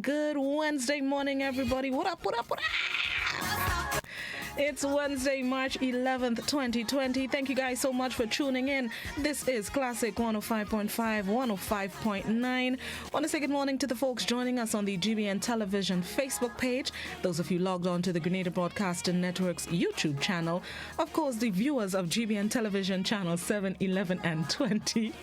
Good Wednesday morning, everybody. What up, what up, what up? It's Wednesday, March 11th, 2020. Thank you guys so much for tuning in. This is Classic 105.5, 105.9. Want to say good morning to the folks joining us on the GBN Television Facebook page. Those of you logged on to the Grenada Broadcasting Network's YouTube channel. Of course, the viewers of GBN Television channel 7, 11, and 20.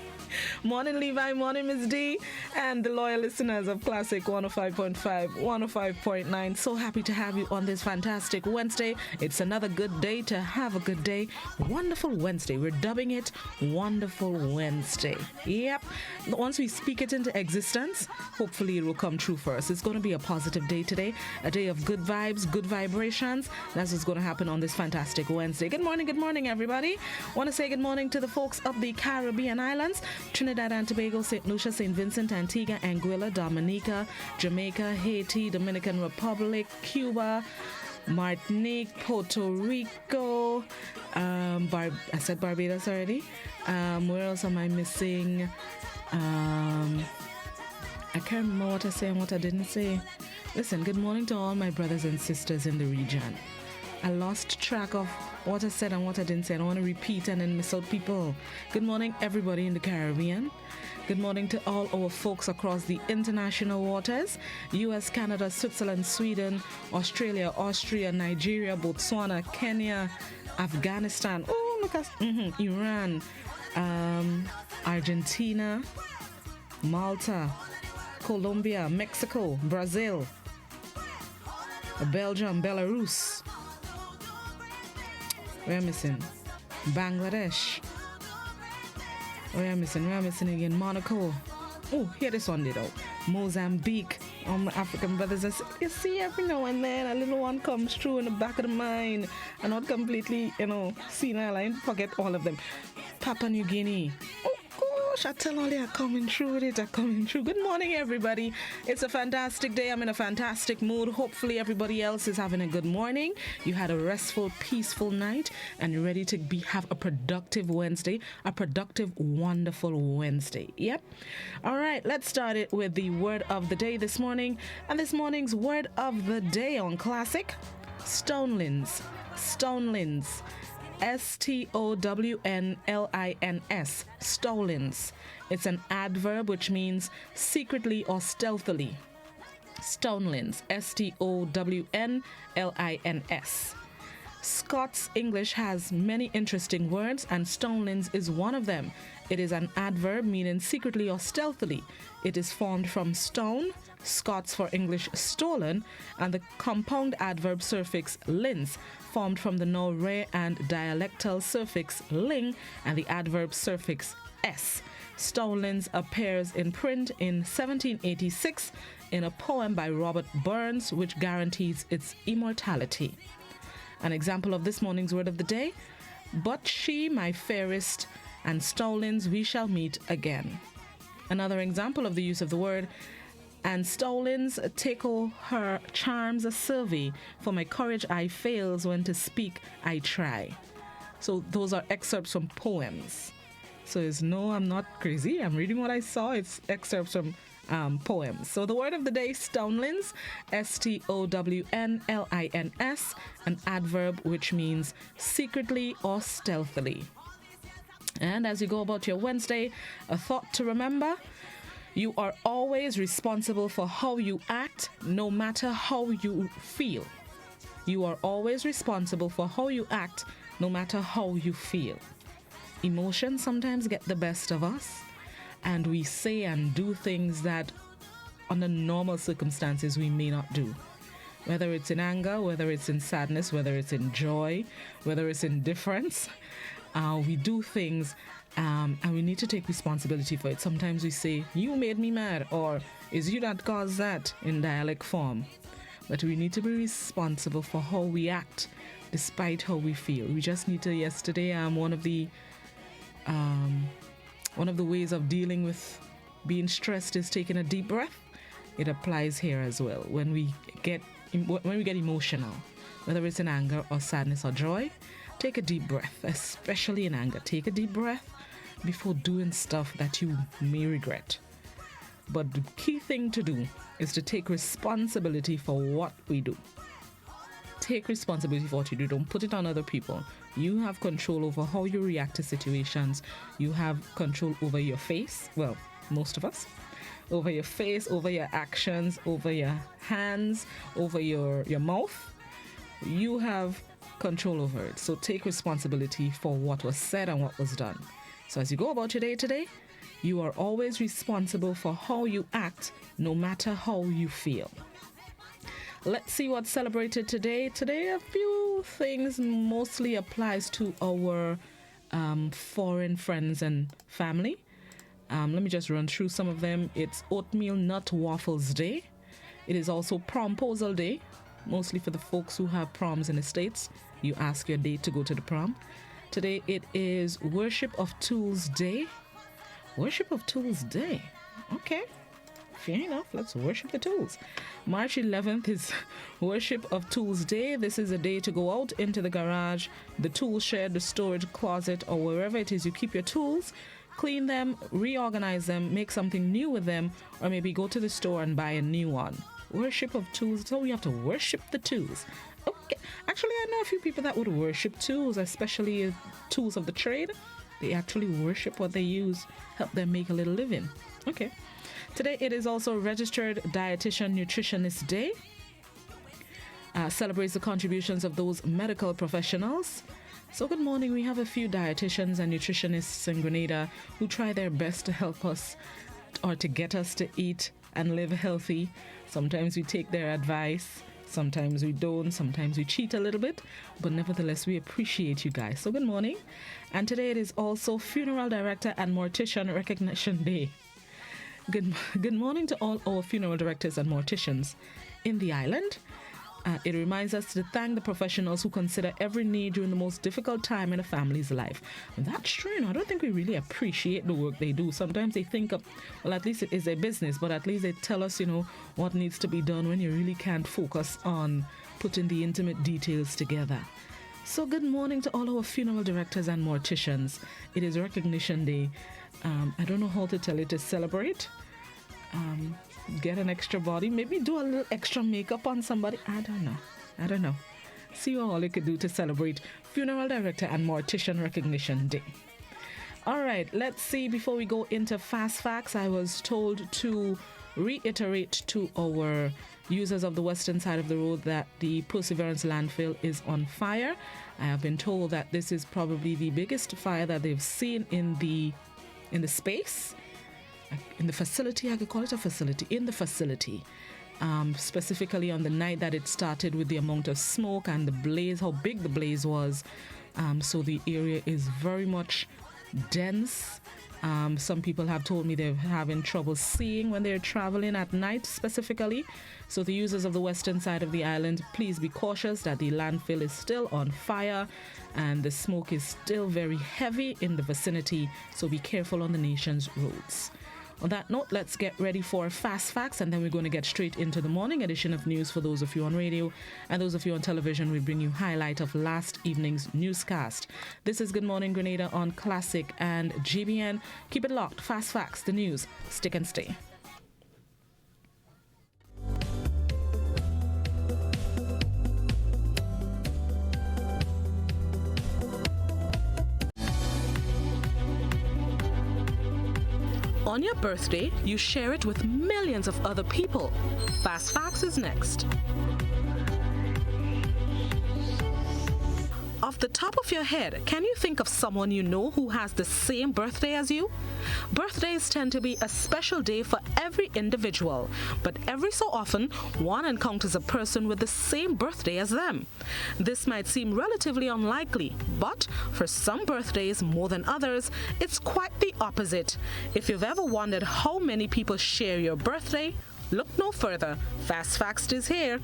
Morning, Levi. Morning, Ms. D. And the loyal listeners of Classic 105.5, 105.9. So happy to have you on this fantastic Wednesday. It's another good day to have a good day. Wonderful Wednesday. We're dubbing it Wonderful Wednesday. Yep. Once we speak it into existence, hopefully it will come true for us. It's going to be a positive day today. A day of good vibes, good vibrations. That's what's going to happen on this fantastic Wednesday. Good morning, everybody. Want to say good morning to the folks of the Caribbean islands. Trinidad and Tobago, St. Lucia, St. Vincent, Antigua, Anguilla, Dominica, Jamaica, Haiti, Dominican Republic, Cuba, Martinique, Puerto Rico, I said Barbados already. Where else am I missing? I can't remember what I said and what I didn't say. Listen, good morning to all my brothers and sisters in the region. I lost track of what I said and what I didn't say. I don't want to repeat and then miss out people. Good morning, everybody in the Caribbean. Good morning to all our folks across the international waters. US, Canada, Switzerland, Sweden, Australia, Austria, Nigeria, Botswana, Kenya, Afghanistan, Iran, Argentina, Malta, Colombia, Mexico, Brazil, Belgium, Belarus. We're missing Bangladesh. We're missing again Monaco. Oh, hear this one did out. Mozambique. My African brothers and sisters. You see, every now and then a little one comes through in the back of the mind. And not completely, senile. I forget all of them. Papua New Guinea. I tell all they are coming through with it. Are coming through. Good morning, everybody. It's a fantastic day. I'm in a fantastic mood. Hopefully, everybody else is having a good morning. You had a restful, peaceful night, and you're ready to have a productive Wednesday, a productive, wonderful Wednesday. Yep. All right, let's start it with the word of the day this morning. And this morning's word of the day on Classic: Stonelins. Stonelins. Stownlins. Stolens. It's an adverb which means secretly or stealthily. Stonelins. Stownlins. Scots English has many interesting words, and stonelins is one of them. It is an adverb meaning secretly or stealthily. It is formed from stone, Scots for English stolen, and the compound adverb suffix lins, formed from the now rare and dialectal suffix ling and the adverb suffix s. Stonelins appears in print in 1786 in a poem by Robert Burns, which guarantees its immortality. An example of this morning's word of the day: but she, my fairest, and stolens we shall meet again. Another example of the use of the word: and stolens tickle her charms a survey, for my courage I fails when to speak I try. So those are excerpts from poems. So it's no, I'm not crazy. I'm reading what I saw. It's excerpts from poems. So the word of the day: stonelins, Stownlins, an adverb which means secretly or stealthily. And as you go about your Wednesday, a thought to remember: you are always responsible for how you act, no matter how you feel. You are always responsible for how you act, no matter how you feel. Emotions sometimes get the best of us, and we say and do things that under normal circumstances we may not do. Whether it's in anger, whether it's in sadness, whether it's in joy, whether it's in indifference, we do things and we need to take responsibility for it. Sometimes we say, you made me mad, or is you that caused that, in dialect form. But we need to be responsible for how we act despite how we feel. We just need to, yesterday, one of the ways of dealing with being stressed is taking a deep breath. It applies here as well. When we get emotional, whether it's in anger or sadness or joy, take a deep breath, especially in anger. Take a deep breath before doing stuff that you may regret. But the key thing to do is to take responsibility for what we do. Take responsibility for what you do. Don't put it on other people. You have control over how you react to situations. You have control over your face. Well, most of us. Over your face, over your actions, over your hands, over your mouth. You have control over it. So take responsibility for what was said and what was done. So as you go about your day today, you are always responsible for how you act, no matter how you feel. Let's see what's celebrated today. Today, a few things mostly applies to our foreign friends and family. Let me just run through some of them. It's Oatmeal Nut Waffles Day. It is also Promposal Day, mostly for the folks who have proms in the States. You ask your date to go to the prom. Today, it is Worship of Tools Day. Worship of Tools Day. Okay. Fair enough. Let's worship the tools. March 11th is Worship of Tools Day. This is a day to go out into the garage, the tool shed, the storage closet, or wherever it is you keep your tools. Clean them, reorganize them, make something new with them, or maybe go to the store and buy a new one. Worship of tools. So we have to worship the tools. Okay. Actually, I know a few people that would worship tools, especially tools of the trade. They actually worship what they use, help them make a little living. Okay. Today it is also Registered Dietitian Nutritionist Day. Celebrates the contributions of those medical professionals. So good morning. We have a few dietitians and nutritionists in Grenada who try their best to help us or to get us to eat and live healthy. Sometimes we take their advice. Sometimes we don't. Sometimes we cheat a little bit. But nevertheless, we appreciate you guys. So good morning. And today it is also Funeral Director and Mortician Recognition Day. Good morning to all our funeral directors and morticians in the island. It reminds us to thank the professionals who consider every need during the most difficult time in a family's life. And that's true. I don't think we really appreciate the work they do. Sometimes they think of, well, at least it is a business, but at least they tell us, what needs to be done when you really can't focus on putting the intimate details together. So good morning to all our funeral directors and morticians. It is Recognition Day. I don't know how to tell you to celebrate. Get an extra body. Maybe do a little extra makeup on somebody. I don't know. See what all you could do to celebrate Funeral Director and Mortician Recognition Day. All right, let's see. Before we go into Fast Facts, I was told to reiterate to our users of the western side of the road that the Perseverance landfill is on fire. I have been told that this is probably the biggest fire that they've seen in the space, in the facility. I could call it a facility, in the facility, specifically on the night that it started, with the amount of smoke and the blaze, how big the blaze was. So the area is very much dense. Some people have told me they're having trouble seeing when they're traveling at night specifically. So the users of the western side of the island, please be cautious that the landfill is still on fire and the smoke is still very heavy in the vicinity. So be careful on the nation's roads. On that note, let's get ready for Fast Facts, and then we're going to get straight into the morning edition of news for those of you on radio, and those of you on television. We bring you highlight of last evening's newscast. This is Good Morning Grenada on Classic and GBN. Keep it locked. Fast Facts, the news. Stick and stay. On your birthday, you share it with millions of other people. Fast Facts is next. Off the top of your head, can you think of someone you know who has the same birthday as you? Birthdays tend to be a special day for every individual, but every so often, one encounters a person with the same birthday as them. This might seem relatively unlikely, but for some birthdays more than others, it's quite the opposite. If you've ever wondered how many people share your birthday, Look no further. Fast Facts is here.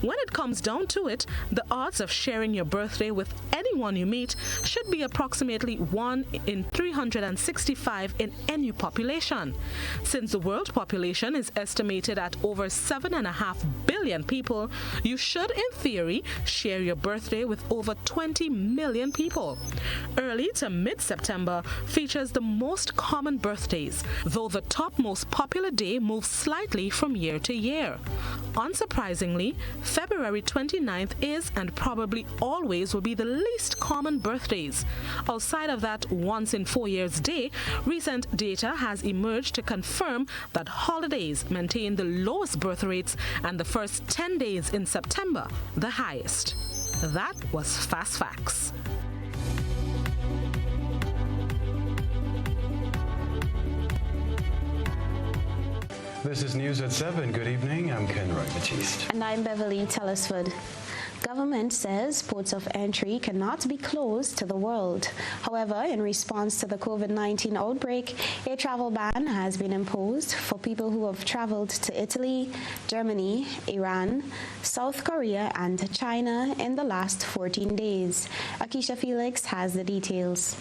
When it comes down to it, the odds of sharing your birthday with anyone you meet should be approximately 1 in 365 in any population. Since the world population is estimated at over 7.5 billion people, you should, in theory, share your birthday with over 20 million people. Early to mid-September features the most common birthdays, though the top most popular day moves slightly from year to year. Unsurprisingly, February 29th is and probably always will be the least common birthdays. Outside of that once in 4 years day, recent data has emerged to confirm that holidays maintain the lowest birth rates and the first 10 days in September the highest. That was Fast Facts. This is News at 7. Good evening. I'm Ken Roy-Batiste. And I'm Beverly Telesford. Government says ports of entry cannot be closed to the world. However, in response to the COVID-19 outbreak, a travel ban has been imposed for people who have traveled to Italy, Germany, Iran, South Korea, and China in the last 14 days. Akisha Felix has the details.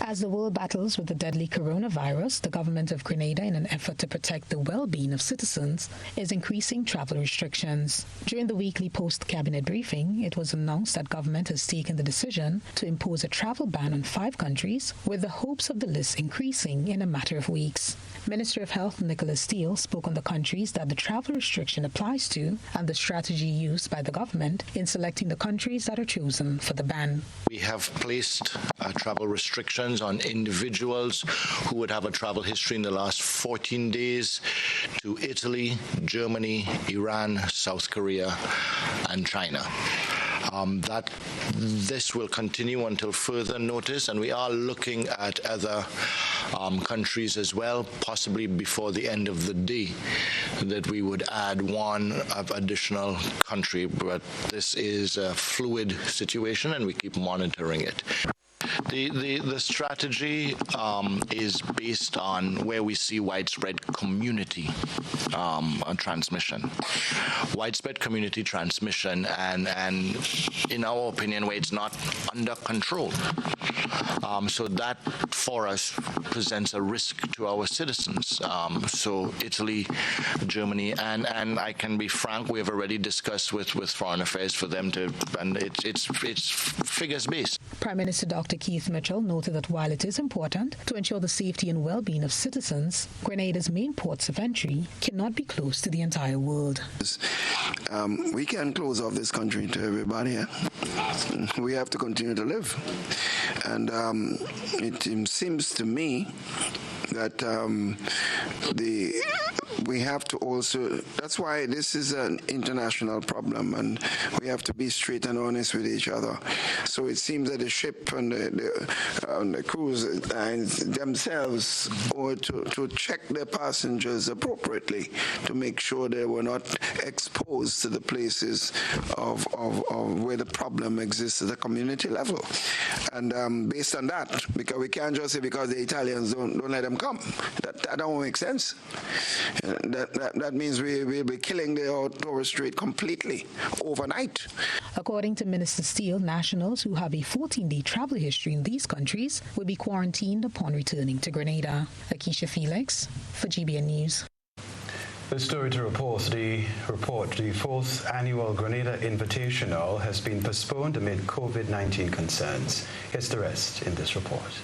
As the world battles with the deadly coronavirus, the government of Grenada, in an effort to protect the well-being of citizens, is increasing travel restrictions. During the weekly post-cabinet briefing, it was announced that government has taken the decision to impose a travel ban on 5 countries, with the hopes of the list increasing in a matter of weeks. Minister of Health Nicholas Steele spoke on the countries that the travel restriction applies to and the strategy used by the government in selecting the countries that are chosen for the ban. We have placed travel restrictions on individuals who would have a travel history in the last 14 days to Italy, Germany, Iran, South Korea, and China. This will continue until further notice, and we are looking at other countries as well, possibly before the end of the day, that we would add one additional country, but this is a fluid situation and we keep monitoring it. The strategy is based on where we see widespread community transmission. Widespread community transmission and in our opinion where it's not under control. So that for us presents a risk to our citizens. So Italy, Germany, and I can be frank, we have already discussed with Foreign Affairs for them to, and it's figures based. Prime Minister Dr. Keith Mitchell noted that while it is important to ensure the safety and well-being of citizens, Grenada's main ports of entry cannot be closed to the entire world. We can't close off this country to everybody. We have to continue to live. And it seems to me that we have to also, that's why this is an international problem, and we have to be straight and honest with each other. So it seems that the ship and the cruise lines themselves ought to check their passengers appropriately to make sure they were not exposed to the places of where the problem exists at the community level. And based on that, because we can't just say because the Italians don't let them come. That don't make sense. That means we'll be killing the Torres Strait completely overnight. According to Minister Steele, nationals who have a 14-day travel history in these countries will be quarantined upon returning to Grenada. Akisha Felix for GBN News. The story to report, the 4th annual Grenada Invitational has been postponed amid COVID-19 concerns. Here's the rest in this report.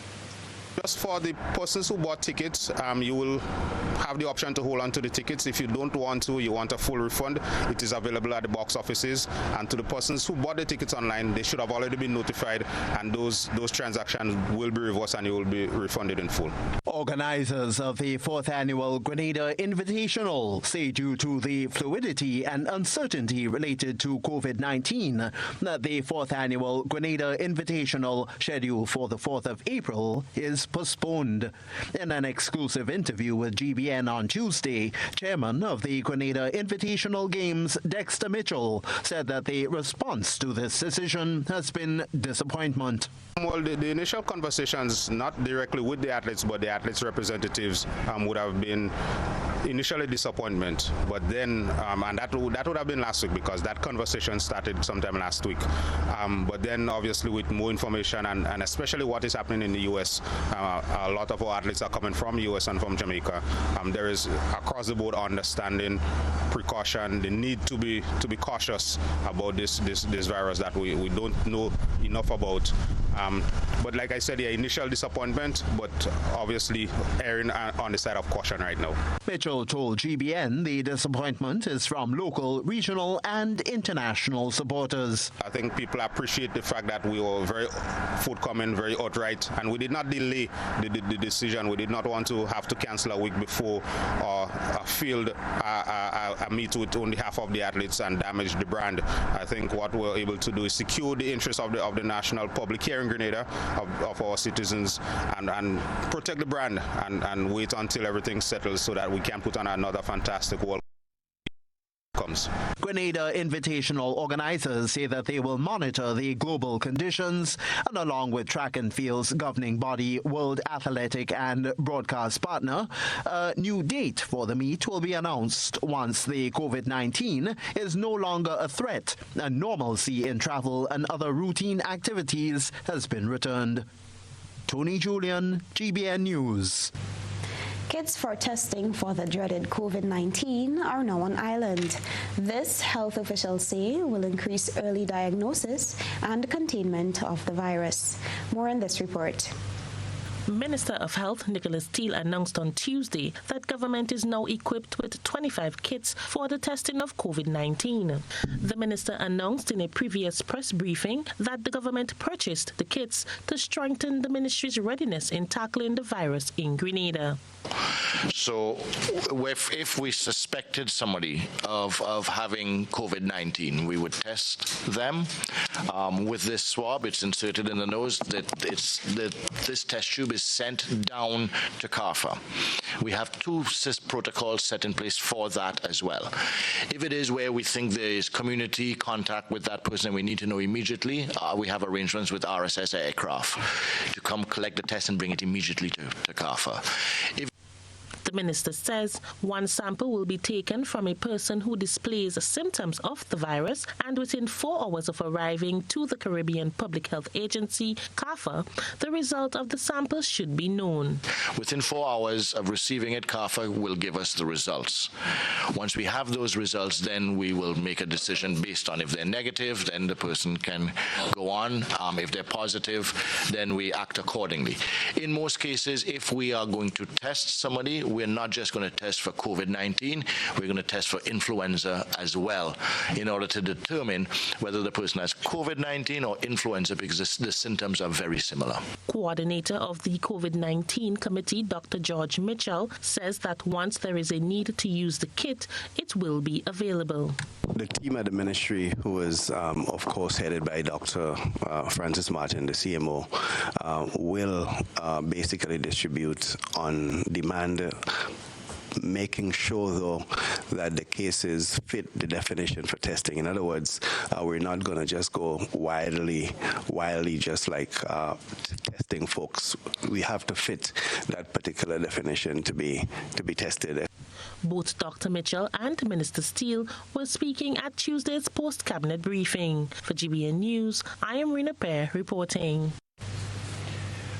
Just for the persons who bought tickets, you will have the option to hold on to the tickets. If you don't want to, you want a full refund, it is available at the box offices. And to the persons who bought the tickets online, they should have already been notified, and those transactions will be reversed and you will be refunded in full. Organizers of the 4th annual Grenada Invitational say due to the fluidity and uncertainty related to COVID-19 that the 4th annual Grenada Invitational, scheduled for the 4th of April, is postponed. In an exclusive interview with GBN on Tuesday, chairman of the Grenada Invitational Games, Dexter Mitchell, said that the response to this decision has been disappointment. Well, the initial conversations, not directly with the athletes, but the athletes' representatives would have been initially disappointment, but then, and that would have been last week because that conversation started sometime last week. But then obviously with more information and especially what is happening in the U.S., a lot of our athletes are coming from the U.S. and from Jamaica. There is across the board understanding, precaution, the need to be cautious about this virus that we don't know enough about. But like I said, initial disappointment, but obviously erring on the side of caution right now. Mitchell told GBN the disappointment is from local, regional and international supporters. I think people appreciate the fact that we were very forthcoming, very outright, and we did not delay the decision. We did not want to have to cancel a week before or field a meet with only half of the athletes and damage the brand. I think what we're able to do is secure the interests of the national public here in Grenada, of our citizens, and protect the brand and wait until everything settles so that we can put on another fantastic World Cup. Grenada Invitational organizers say that they will monitor the global conditions and along with track and field's governing body, World Athletic and broadcast partner, a new date for the meet will be announced once the COVID-19 is no longer a threat and normalcy in travel and other routine activities has been returned. Tony Julian, GBN News. Kits for testing for the dreaded COVID-19 are now on island. This, health officials say, will increase early diagnosis and containment of the virus. More in this report. Minister of Health Nicholas Steele announced on Tuesday that government is now equipped with 25 kits for the testing of COVID-19. The minister announced in a previous press briefing that the government purchased the kits to strengthen the ministry's readiness in tackling the virus in Grenada. So if we suspected somebody of having COVID-19, we would test them with this swab. It's inserted in the nose. This test tube is sent down to CARFA. We have two protocols set in place for that as well. If it is where we think there is community contact with that person and we need to know immediately, we have arrangements with RSS aircraft to come collect the test and bring it immediately to CARFA. The minister says one sample will be taken from a person who displays symptoms of the virus, and within 4 hours of arriving to the Caribbean Public Health Agency, CARFA, the result of the sample should be known. Within 4 hours of receiving it, CARFA will give us the results. Once we have those results, then we will make a decision based on if they're negative, then the person can go on. If they're positive, then we act accordingly. In most cases, if we are going to test somebody, we're not just going to test for COVID-19, we're going to test for influenza as well in order to determine whether the person has COVID-19 or influenza, because the symptoms are very similar. Coordinator of the COVID-19 committee, Dr. George Mitchell, says that once there is a need to use the kit, it will be available. The team at the ministry, who is, of course, headed by Dr. Francis Martin, the CMO, will basically distribute on demand, making sure, though, that the cases fit the definition for testing. In other words, we're not going to just go wildly just like testing folks. We have to fit that particular definition to be tested. Both Dr. Mitchell and Minister Steele were speaking at Tuesday's post-cabinet briefing. For GBN News, I am Rena Pear reporting.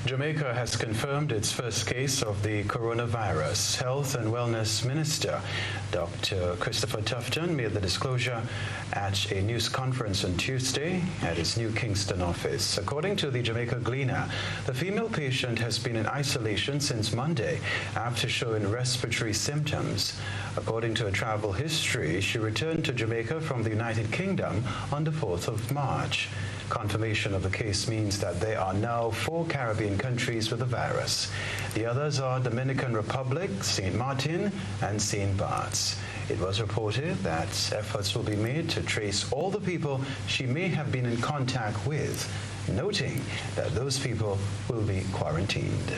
Jamaica has confirmed its first case of the coronavirus. Health and Wellness Minister Dr. Christopher Tufton made the disclosure at a news conference on Tuesday at his New Kingston office. According to the Jamaica Gleaner, the female patient has been in isolation since Monday after showing respiratory symptoms. According to a travel history, she returned to Jamaica from the United Kingdom on the 4th of March. Confirmation of the case means that there are now 4 Caribbean countries with the virus. The others are Dominican Republic, St. Martin, and St. Bart's. It was reported that efforts will be made to trace all the people she may have been in contact with, noting that those people will be quarantined.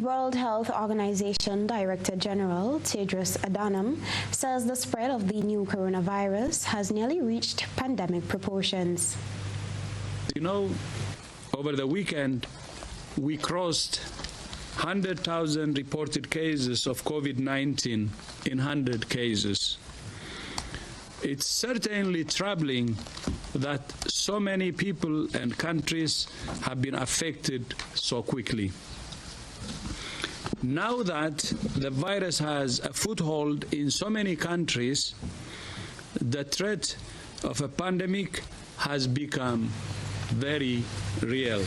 World Health Organization Director General Tedros Adhanom says the spread of the new coronavirus has nearly reached pandemic proportions. You know, over the weekend, we crossed 100,000 reported cases of COVID-19 in 100 cases. It's certainly troubling that so many people and countries have been affected so quickly. Now that the virus has a foothold in so many countries, the threat of a pandemic has become very real.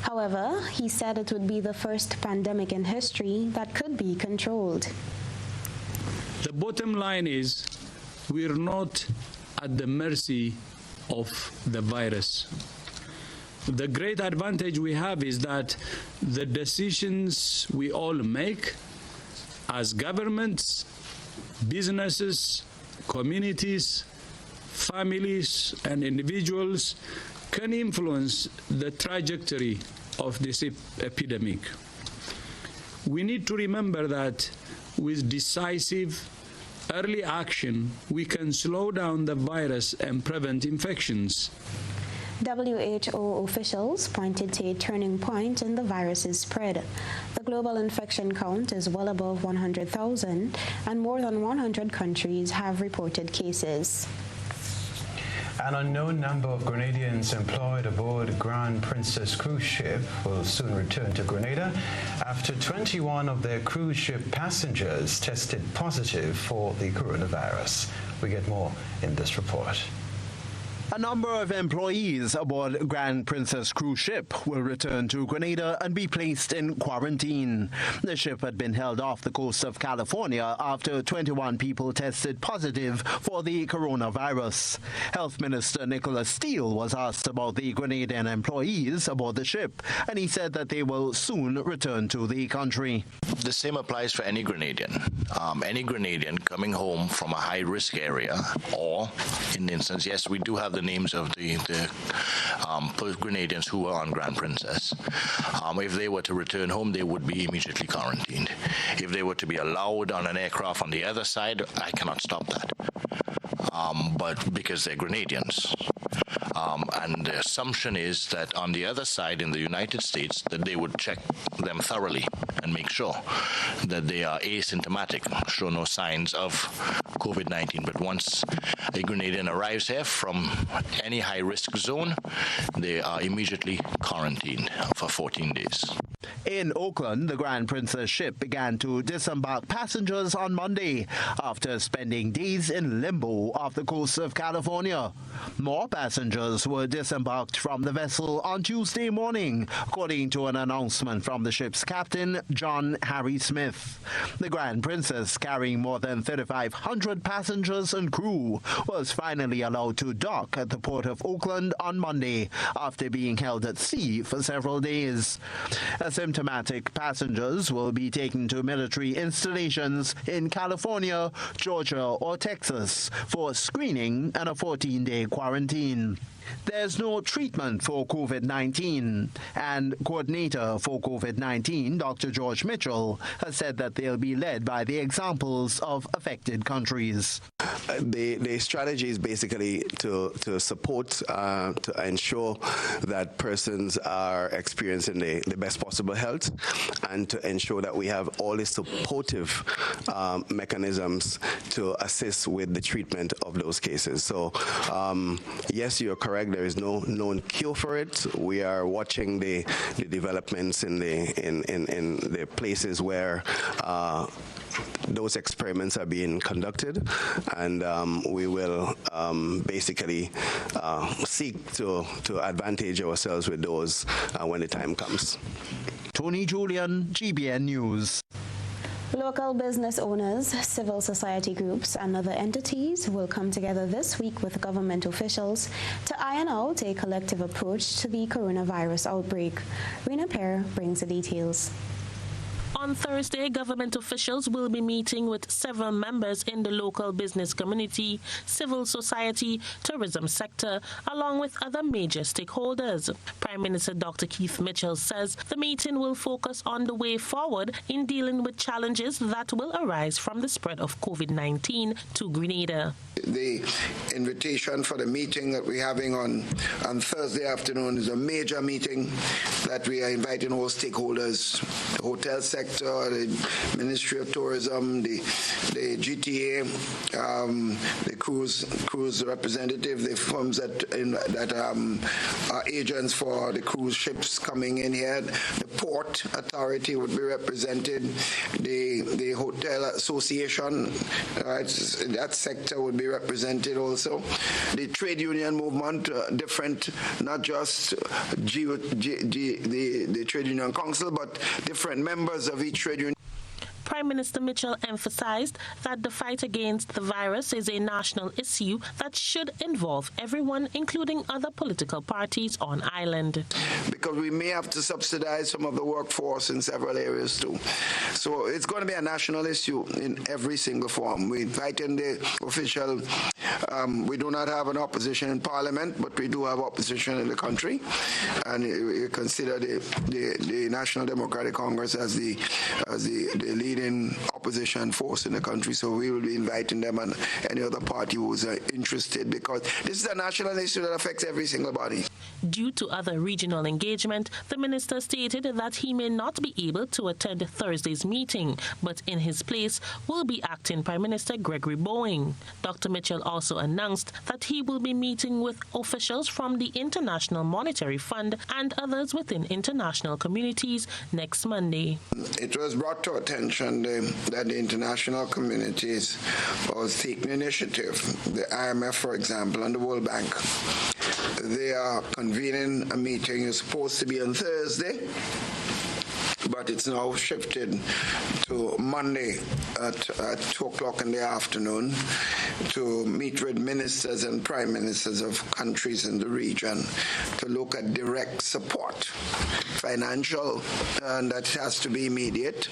However, he said it would be the first pandemic in history that could be controlled. The bottom line is we're not at the mercy of the virus. The great advantage we have is that the decisions we all make as governments, businesses, communities, families, and individuals can influence the trajectory of this epidemic. We need to remember that with decisive early action, we can slow down the virus and prevent infections. WHO officials pointed to a turning point in the virus's spread. The global infection count is well above 100,000, and more than 100 countries have reported cases. An unknown number of Grenadians employed aboard Grand Princess cruise ship will soon return to Grenada after 21 of their cruise ship passengers tested positive for the coronavirus. We get more in this report. A number of employees aboard Grand Princess cruise ship will return to Grenada and be placed in quarantine. The ship had been held off the coast of California after 21 people tested positive for the coronavirus. Health Minister Nicholas Steele was asked about the Grenadian employees aboard the ship, and he said that they will soon return to the country. The same applies for any Grenadian. Any Grenadian coming home from a high-risk area, or in the instance, yes, we do have the names of the Grenadians who were on Grand Princess. If they were to return home, they would be immediately quarantined. If they were to be allowed on an aircraft on the other side, I cannot stop that. But because they're Grenadians. And the assumption is that on the other side in the United States that they would check them thoroughly and make sure that they are asymptomatic, show no signs of COVID-19. But once a Grenadian arrives here from any high-risk zone, they are immediately quarantined for 14 days. In Oakland, the Grand Princess ship began to disembark passengers on Monday after spending days in limbo off the coast of California. More passengers were disembarked from the vessel on Tuesday morning, according to an announcement from the ship's captain, John Harry Smith. The Grand Princess, carrying more than 3,500 passengers and crew, was finally allowed to dock at the port of Oakland on Monday after being held at sea for several days. Asymptomatic passengers will be taken to military installations in California, Georgia, or Texas for screening and a 14-day quarantine. There's no treatment for COVID-19, and coordinator for COVID-19, Dr. George Mitchell, has said that they'll be led by the examples of affected countries. The strategy is basically to support, to ensure that persons are experiencing the best possible health, and to ensure that we have all the supportive mechanisms to assist with the treatment of those cases. So, yes, you're correct. There is no known cure for it. We are watching the developments in the places where those experiments are being conducted, and we will basically seek to advantage ourselves with those when the time comes. Tony Julian, GBN News. Local business owners, civil society groups, and other entities will come together this week with government officials to iron out a collective approach to the coronavirus outbreak. Rena Pear brings the details. On Thursday, government officials will be meeting with several members in the local business community, civil society, tourism sector, along with other major stakeholders. Prime Minister Dr. Keith Mitchell says the meeting will focus on the way forward in dealing with challenges that will arise from the spread of COVID-19 to Grenada. the invitation for the meeting that we're having on Thursday afternoon is a major meeting that we are inviting all stakeholders, the hotel sector, the Ministry of Tourism, the GTA, the cruise representative, the firms that are agents for the cruise ships coming in here. The Port Authority would be represented. The Hotel Association, that sector would be represented also. The trade union movement, different, not just the Trade Union Council, but different members of each trade union. Prime Minister Mitchell emphasized that the fight against the virus is a national issue that should involve everyone, including other political parties on island. Because we may have to subsidize some of the workforce in several areas too. So it's going to be a national issue in every single form. We fight in the official, we do not have an opposition in Parliament, but we do have opposition in the country. And we consider the National Democratic Congress as the leading opposition force in the country, so we will be inviting them and any other party who is interested, because this is a national issue that affects every single body. Due to other regional engagement, the minister stated that he may not be able to attend Thursday's meeting, but in his place will be acting Prime Minister Gregory Boeing. Dr. Mitchell also announced that he will be meeting with officials from the International Monetary Fund and others within international communities next Monday. It was brought to attention that the international communities was taking initiative. The IMF, for example, and the World Bank. They are convening a meeting. It's supposed to be on Thursday, but it's now shifted to Monday at 2 o'clock in the afternoon to meet with ministers and prime ministers of countries in the region to look at direct support, financial, and that has to be immediate,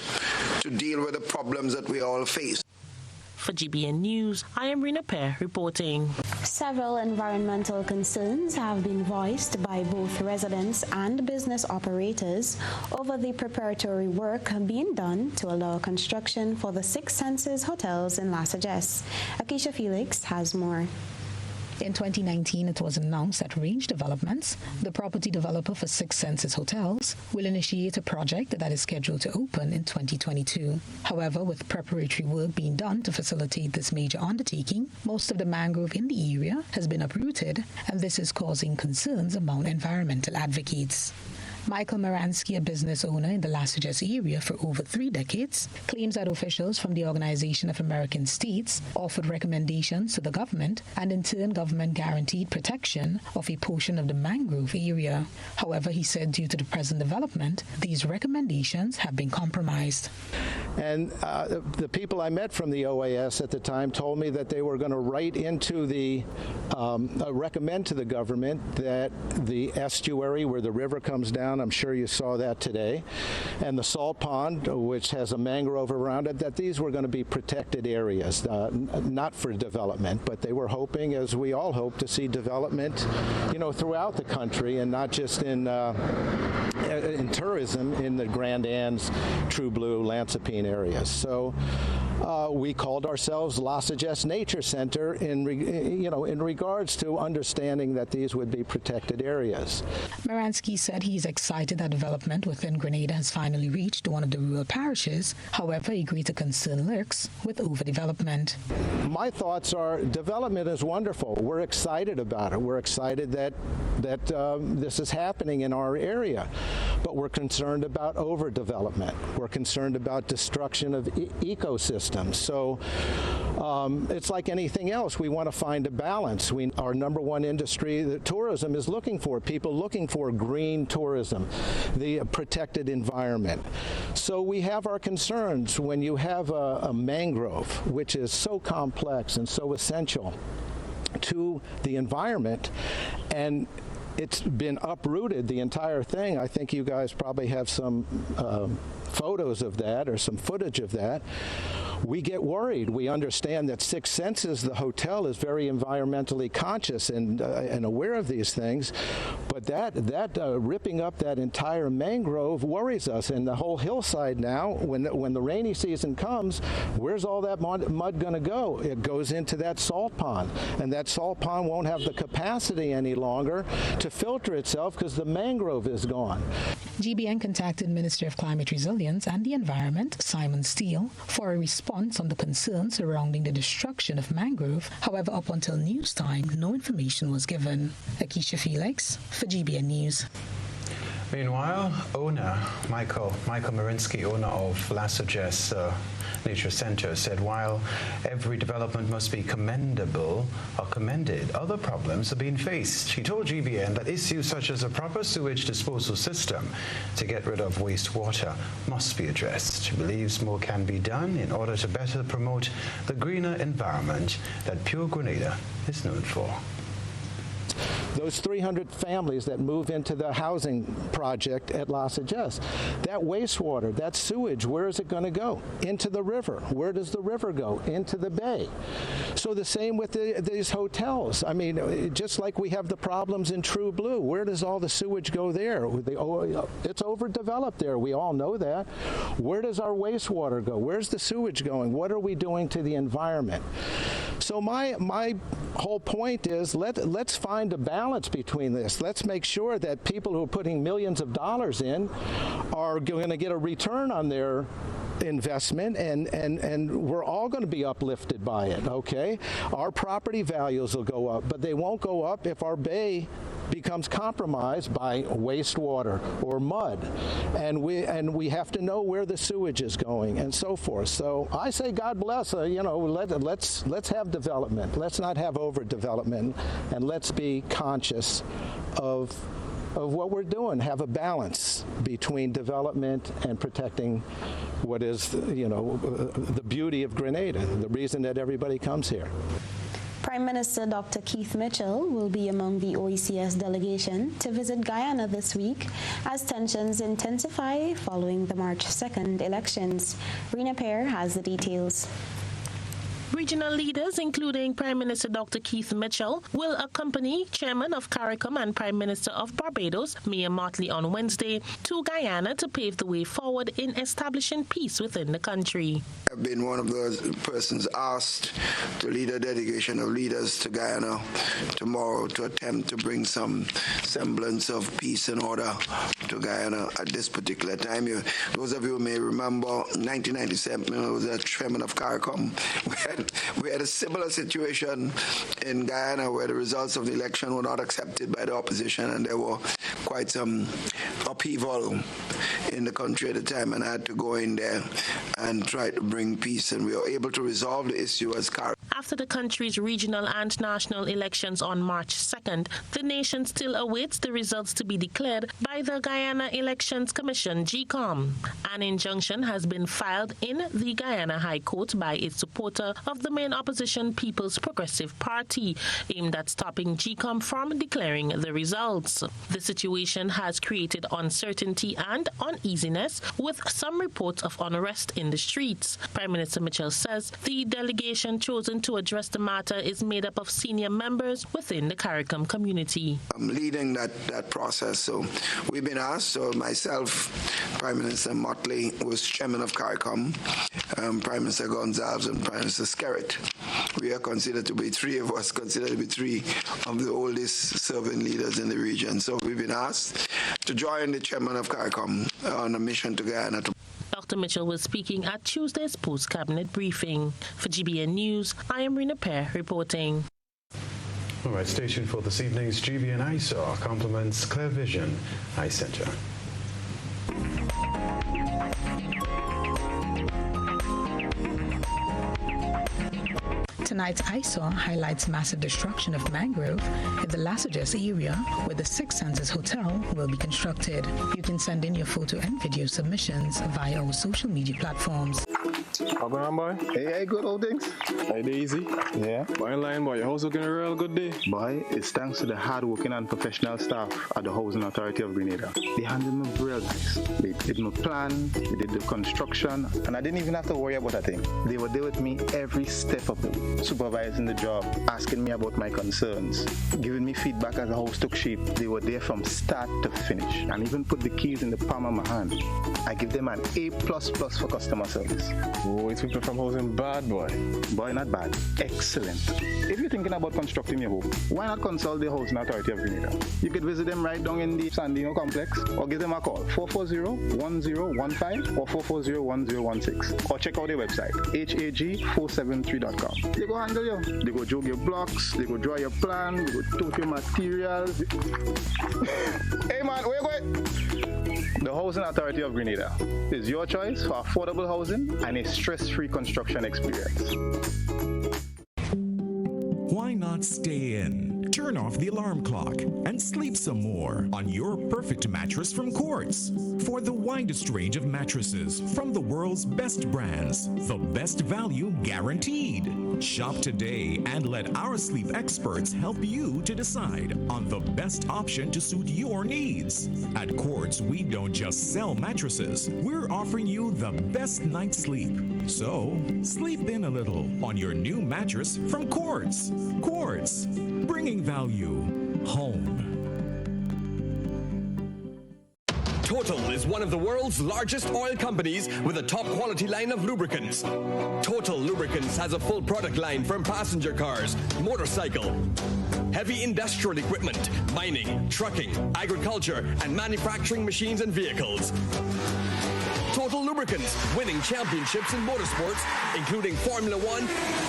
to deal with the problems that we all face. For GBN News, I am Rina Pear reporting. Several environmental concerns have been voiced by both residents and business operators over the preparatory work being done to allow construction for the Six Senses hotels in Alexis-Welsh. Akeisha Felix has more. In 2019, it was announced that Range Developments, the property developer for Six Senses Hotels, will initiate a project that is scheduled to open in 2022. However, with preparatory work being done to facilitate this major undertaking, most of the mangrove in the area has been uprooted, and this is causing concerns among environmental advocates. Michael Maransky, a business owner in the Alexis-Welsh area for over 3 decades, claims that officials from the Organization of American States offered recommendations to the government, and in turn government guaranteed protection of a portion of the mangrove area. However, he said due to the present development, these recommendations have been compromised. And the people I met from the OAS at the time told me that they were going to write into recommend to the government that the estuary where the river comes down, I'm sure you saw that today, and the salt pond, which has a mangrove around it, that these were going to be protected areas, not for development, but they were hoping, as we all hope, to see development, throughout the country and not just in tourism in the Grand Anse, True Blue, Lansopine areas. So we called ourselves Alexis-Welsh Nature Center in regards to understanding that these would be protected areas. Maransky said he's excited that development within Grenada has finally reached one of the rural parishes. However, he agreed to concern lurks with overdevelopment. My thoughts are development is wonderful. We're excited about it. We're excited that this is happening in our area. But we're concerned about overdevelopment. We're concerned about destruction of ecosystems. So it's like anything else. We want to find a balance. Our number one industry, the tourism, is looking for people looking for green tourism, the protected environment. So we have our concerns when you have a mangrove, which is so complex and so essential to the environment, and it's been uprooted, the entire thing. I think you guys probably have some photos of that or some footage of that. we get worried. We understand that Six Senses, the hotel, is very environmentally conscious and aware of these things, but that ripping up that entire mangrove worries us. And the whole hillside now, when the rainy season comes, where's all that mud going to go? It goes into that salt pond, and that salt pond won't have the capacity any longer to filter itself because the mangrove is gone. GBN contacted Minister of Climate Resilience and the Environment, Simon Steele, for a response on the concerns surrounding the destruction of mangrove. However, up until news time, no information was given. Akeisha Felix for GBN News. Meanwhile, Michael Marinsky, owner of Alexis-Welsh Nature Center, said while every development must be commendable or commended, other problems are being faced. He told GBN that issues such as a proper sewage disposal system to get rid of wastewater must be addressed. He believes more can be done in order to better promote the greener environment that Pure Grenada is known for. Those 300 families that move into the housing project at Alexis-Welsh, that wastewater, that sewage, where is it going to go? Into the river. Where does the river go? Into the bay. So the same with these hotels. I mean, just like we have the problems in True Blue, where does all the sewage go there? It's overdeveloped there. We all know that. Where does our wastewater go? Where's the sewage going? What are we doing to the environment? So my whole point is let's find a balance between this. Let's make sure that people who are putting millions of dollars in are going to get a return on their investment, and we're all going to be uplifted by it, okay? Our property values will go up, but they won't go up if our bay becomes compromised by wastewater or mud, and we have to know where the sewage is going and so forth. So I say God bless. Let's have development. Let's not have overdevelopment, and let's be conscious of what we're doing. Have a balance between development and protecting what is, the beauty of Grenada, the reason that everybody comes here. Prime Minister Dr. Keith Mitchell will be among the OECS delegation to visit Guyana this week as tensions intensify following the March 2nd elections. Rena Pear has the details. Regional leaders, including Prime Minister Dr. Keith Mitchell, will accompany Chairman of CARICOM and Prime Minister of Barbados, Mia Mottley, on Wednesday to Guyana to pave the way forward in establishing peace within the country. I've been one of those persons asked to lead a delegation of leaders to Guyana tomorrow to attempt to bring some semblance of peace and order to Guyana at this particular time. Those of you who may remember, 1997, I was a chairman of CARICOM. We had a similar situation in Guyana where the results of the election were not accepted by the opposition, and there were quite some upheaval in the country at the time, and I had to go in there and try to bring peace, and we were able to resolve the issue as CARICOM. After the country's regional and national elections on March 2nd, the nation still awaits the results to be declared by the Guyana Elections Commission, GECOM. An injunction has been filed in the Guyana High Court by its supporter of the main opposition People's Progressive Party, aimed at stopping GECOM from declaring the results. The situation has created uncertainty and uneasiness, with some reports of unrest in the streets. Prime Minister Mitchell says the delegation chosen to address the matter is made up of senior members within the CARICOM community. I'm leading that process, so we've been asked, so myself, Prime Minister Mottley was chairman of CARICOM, Prime Minister Gonzalez and Prime Minister Skerritt. We are considered to be three of the oldest serving leaders in the region. So we've been asked to join the chairman of CARICOM on a mission to Guyana. Dr. Mitchell was speaking at Tuesday's post-cabinet briefing. For GBN News, I am Rena Pear reporting. All right, stay tuned for this evening's GBN ISAW. Compliments Clear Vision Eye Center. Tonight's ISAW highlights massive destruction of mangrove in the Alexis-Welsh area where the Six Senses Hotel will be constructed. You can send in your photo and video submissions via our social media platforms. How going on, boy? Hey, good old things. Hey, Daisy. Yeah. Boy, in line, boy. Your house looking a real good day. Boy, it's thanks to the hard-working and professional staff at the Housing Authority of Grenada. They handled me real nice. They did my plan, they did the construction, and I didn't even have to worry about a thing. They were there with me every step of the way, supervising the job, asking me about my concerns, giving me feedback as the house took shape. They were there from start to finish, and even put the keys in the palm of my hand. I give them an A++ for customer service. Oh, it's people from housing bad, boy. Boy, not bad. Excellent. If you're thinking about constructing your home, why not consult the Housing Authority of Grenada? You could visit them right down in the Sandino complex, or give them a call, 440-1015 or 440-1016. Or check out their website, hag473.com. They go handle you. They go jog your blocks, they go draw your plan, they go tote your materials. Hey man, where you going? The Housing Authority of Grenada is your choice for affordable housing and a stress-free construction experience. Why not stay in, turn off the alarm clock, and sleep some more on your perfect mattress from Quartz? For the widest range of mattresses from the world's best brands, the best value guaranteed. Shop today and let our sleep experts help you to decide on the best option to suit your needs. At Quartz, we don't just sell mattresses, we're offering you the best night's sleep. So, sleep in a little on your new mattress from Quartz. Quartz, bringing value home. Total is one of the world's largest oil companies with a top quality line of lubricants. Total Lubricants has a full product line from passenger cars, motorcycle, heavy industrial equipment, mining, trucking, agriculture, and manufacturing machines and vehicles. Total Lubricants, winning championships in motorsports, including Formula One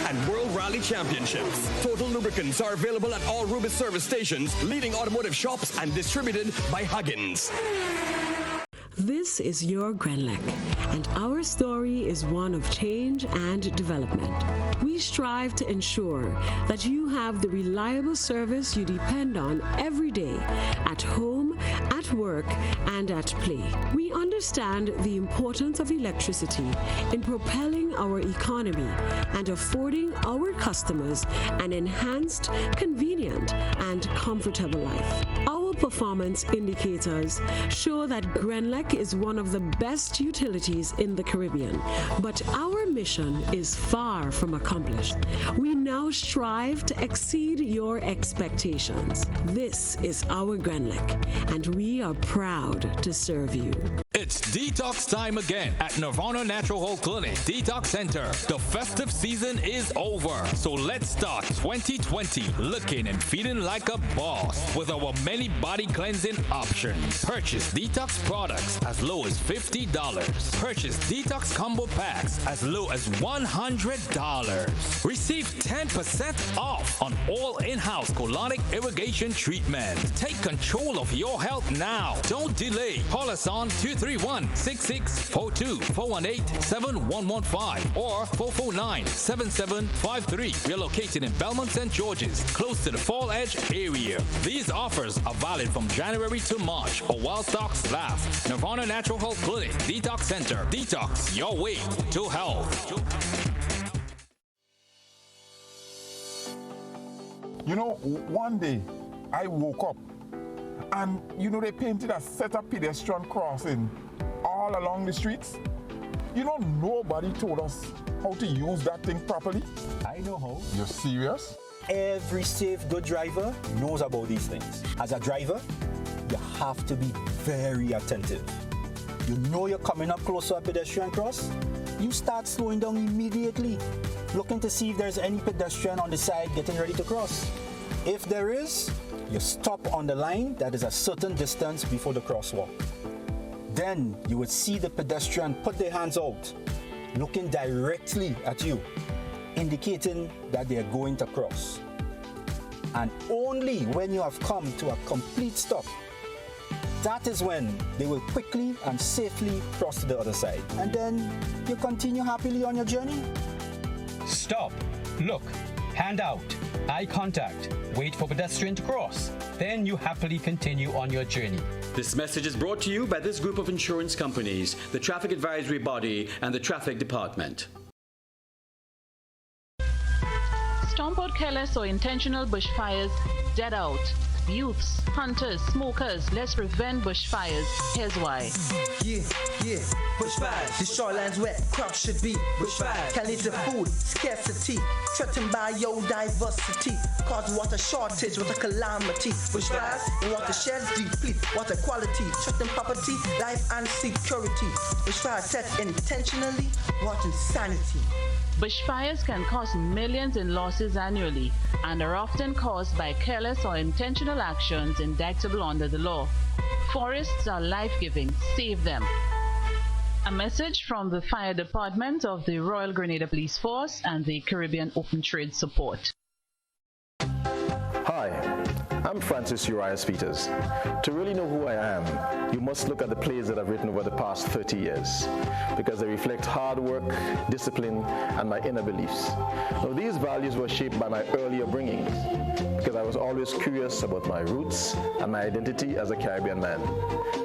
and World Rally Championships. Total Lubricants are available at all Rubis service stations, leading automotive shops, and distributed by Huggins. This is your Grenlec, and our story is one of change and development. We strive to ensure that you have the reliable service you depend on every day, at home, at work, and at play. We understand the importance of electricity in propelling our economy and affording our customers an enhanced, convenient, and comfortable life. Our performance indicators show that Grenlec is one of the best utilities in the Caribbean, but our mission is far from accomplished. We now strive to exceed your expectations. This is our Grenlec, and we are proud to serve you. It's detox time again at Nirvana Natural Health Clinic Detox Center. The festive season is over, so let's start 2020 looking and feeling like a boss with our many body cleansing options. Purchase detox products as low as $50. Purchase detox combo packs as low as $100. Receive 10% off on all in-house colonic irrigation treatment. Take control of your health now. Don't delay. Call us on 231-6642, 418-7115, or 449-7753. We are located in Belmont, St. George's, close to the Fall Edge area. These offers are valid from January to March or while stocks last. Nirvana Natural Health Clinic Detox Center. Detox your way to health. You know, one day I woke up and, you know, they painted a set of pedestrian crossing all along the streets. You know, nobody told us how to use that thing properly. I know how. You're serious? Every safe, good driver knows about these things. As a driver, you have to be very attentive. You know you're coming up close to a pedestrian cross, you start slowing down immediately, looking to see if there's any pedestrian on the side getting ready to cross. If there is, you stop on the line that is a certain distance before the crosswalk. Then you would see the pedestrian put their hands out, looking directly at you, indicating that they are going to cross. And only when you have come to a complete stop, that is when they will quickly and safely cross to the other side. And then you continue happily on your journey. Stop, look, hand out, eye contact, wait for pedestrian to cross. Then you happily continue on your journey. This message is brought to you by this group of insurance companies, the Traffic Advisory Body, and the Traffic Department. stomp out careless or intentional bushfires, dead out. Youths, hunters, smokers, let's prevent bushfires. Here's why. Yeah, bushfires. The shoreline's wet, crops should be bushfires. Can't eat the food, scarcity, threatened biodiversity, cause water shortage, water calamity. Bushfires, and watersheds deplete, water quality, threaten property, life and security. Bushfires set intentionally, water insanity. Bushfires can cost millions in losses annually and are often caused by careless or intentional actions indictable under the law. Forests are life-giving. Save them. A message from the Fire Department of the Royal Grenada Police Force and the Caribbean Open Trade Support. Hi, I'm Francis Urias Peters. To really know who I am, you must look at the plays that I've written over the past 30 years, because they reflect hard work, discipline, and my inner beliefs. Now, these values were shaped by my earlier bringings, because I was always curious about my roots and my identity as a Caribbean man.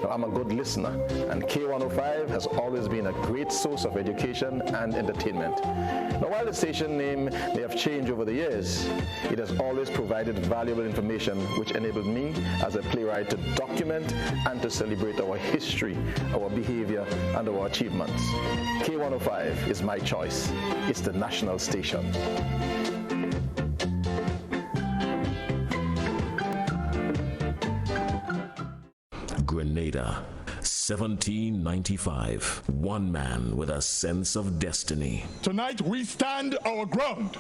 Now, I'm a good listener, and K105 has always been a great source of education and entertainment. Now, while the station name may have changed over the years, it has always provided valuable information which enabled me as a playwright to document and to celebrate our history, our behavior, and our achievements. K105 is my choice. It's the national station. Grenada, 1795. One man with a sense of destiny. Tonight we stand our ground.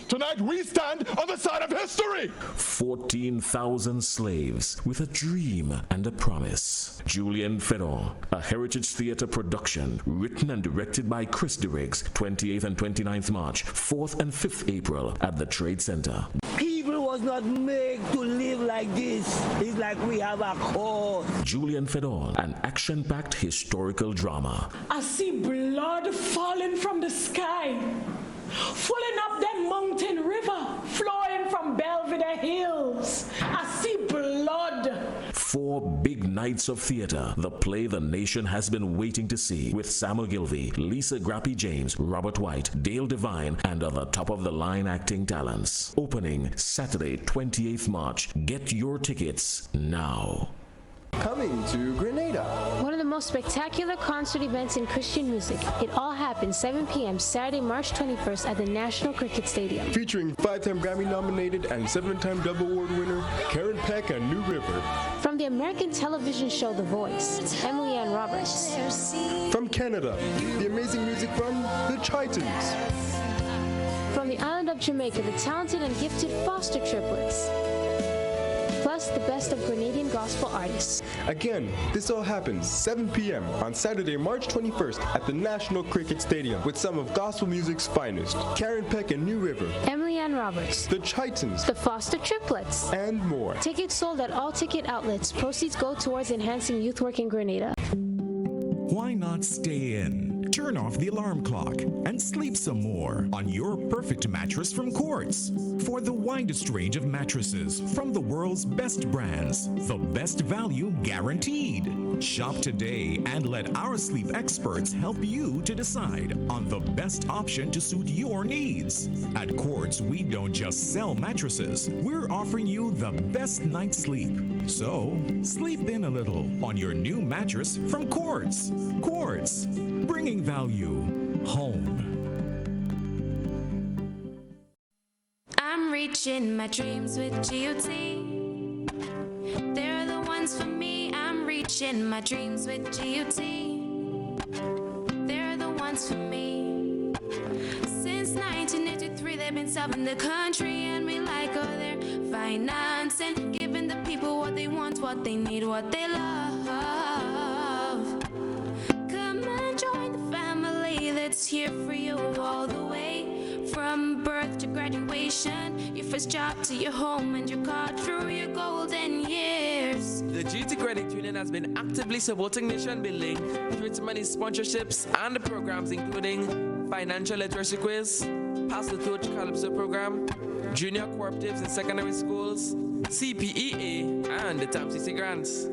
Tonight we stand on the side of history. 14,000 slaves with a dream and a promise. Julian Fedor, a Heritage Theatre production, written and directed by Chris DeRiggs, 28th and 29th March, 4th and 5th April at the Trade Center. People was not made to live like this. It's like we have a cause. Julian Fedor, an action-packed historical drama. I see blood falling from the sky, filling up that mountain river, flowing from Belvedere Hills. I see blood. 4 big nights of theater, the play the nation has been waiting to see, with Samuel Gilvey, Lisa Grappy James, Robert White, Dale Devine, and other top-of-the-line acting talents. Opening Saturday, 28th March. Get your tickets now. Coming to Grenada. One of the most spectacular concert events in Christian music. It all happens 7 p.m. Saturday, March 21st at the National Cricket Stadium. Featuring 5-time Grammy-nominated and 7-time Dove Award winner Karen Peck and New River. From the American television show The Voice, Emily Ann Roberts. From Canada, the amazing music from the Titans. From the island of Jamaica, the talented and gifted Foster Triplets. Plus, the best of Grenadian gospel artists. Again, this all happens 7 p.m. on Saturday, March 21st at the National Cricket Stadium with some of gospel music's finest. Karen Peck and New River. Emily Ann Roberts. The Titans. The Foster Triplets. And more. Tickets sold at all ticket outlets. Proceeds go towards enhancing youth work in Grenada. Why not stay in? Turn off the alarm clock and sleep some more on your perfect mattress from Quartz. For the widest range of mattresses from the world's best brands, the best value guaranteed. Shop today and let our sleep experts help you to decide on the best option to suit your needs. At Quartz, we don't just sell mattresses, we're offering you the best night's sleep. So, sleep in a little on your new mattress from Quartz. Quartz, bringing value home. I'm reaching my dreams with GOT. They're the ones for me. I'm reaching my dreams with GOT. They're the ones for me. Since 1983, they've been serving the country, and we like all their finance and giving the people what they want, what they need, what they love. Come and join the family that's here for you all the way. From birth to graduation, your first job to your home and your car through your golden years. The GT Credit Union has been actively supporting nation building through its many sponsorships and programs including Financial Literacy Quiz, Pass the Torch Calypso Program, Junior Cooperatives in Secondary Schools, CPEA, and the TAMCC Grants.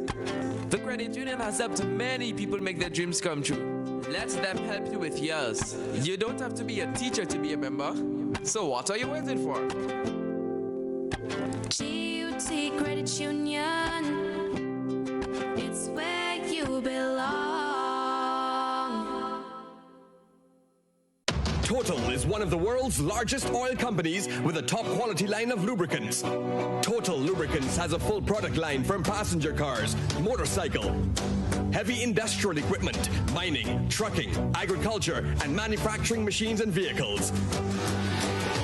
The credit union has helped many people make their dreams come true. Let them help you with yours. You don't have to be a teacher to be a member. So what are you waiting for? GUT Credit Union, it's where you belong. Total is one of the world's largest oil companies with a top quality line of lubricants. Total Lubricants has a full product line from passenger cars, motorcycle, heavy industrial equipment, mining, trucking, agriculture, and manufacturing machines and vehicles.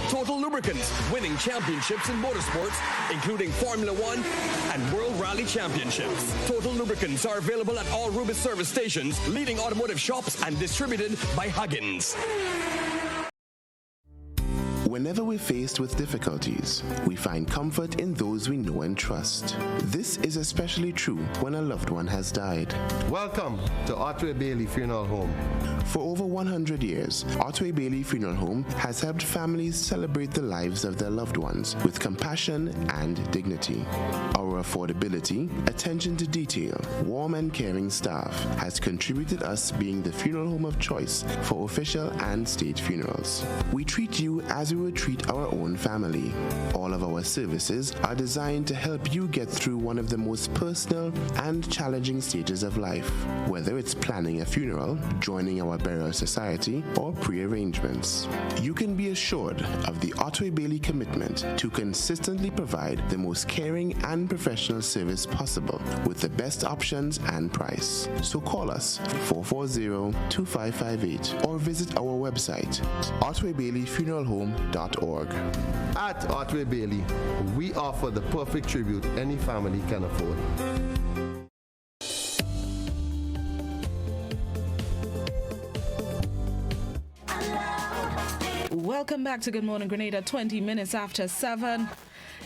Total Lubricants, winning championships in motorsports, including Formula One and World Rally Championships. Total Lubricants are available at all Rubis service stations, leading automotive shops, and distributed by Huggins. Whenever we're faced with difficulties, we find comfort in those we know and trust. This is especially true when a loved one has died. Welcome to Otway Bailey Funeral Home. For over 100 years, Otway Bailey Funeral Home has helped families celebrate the lives of their loved ones with compassion and dignity. Our affordability, attention to detail, warm and caring staff has contributed us being the funeral home of choice for official and state funerals. We treat you as we would treat our own family. All of our services are designed to help you get through one of the most personal and challenging stages of life, whether it's planning a funeral, joining our burial society, or pre-arrangements. You can be assured of the Otway Bailey commitment to consistently provide the most caring and professional service possible with the best options and price. So call us 440-2558 or visit our website, otwaybaileyfuneralhome.org. At Otway Bailey, we offer the perfect tribute any family can afford. Welcome back to Good Morning Grenada, 20 minutes after 7.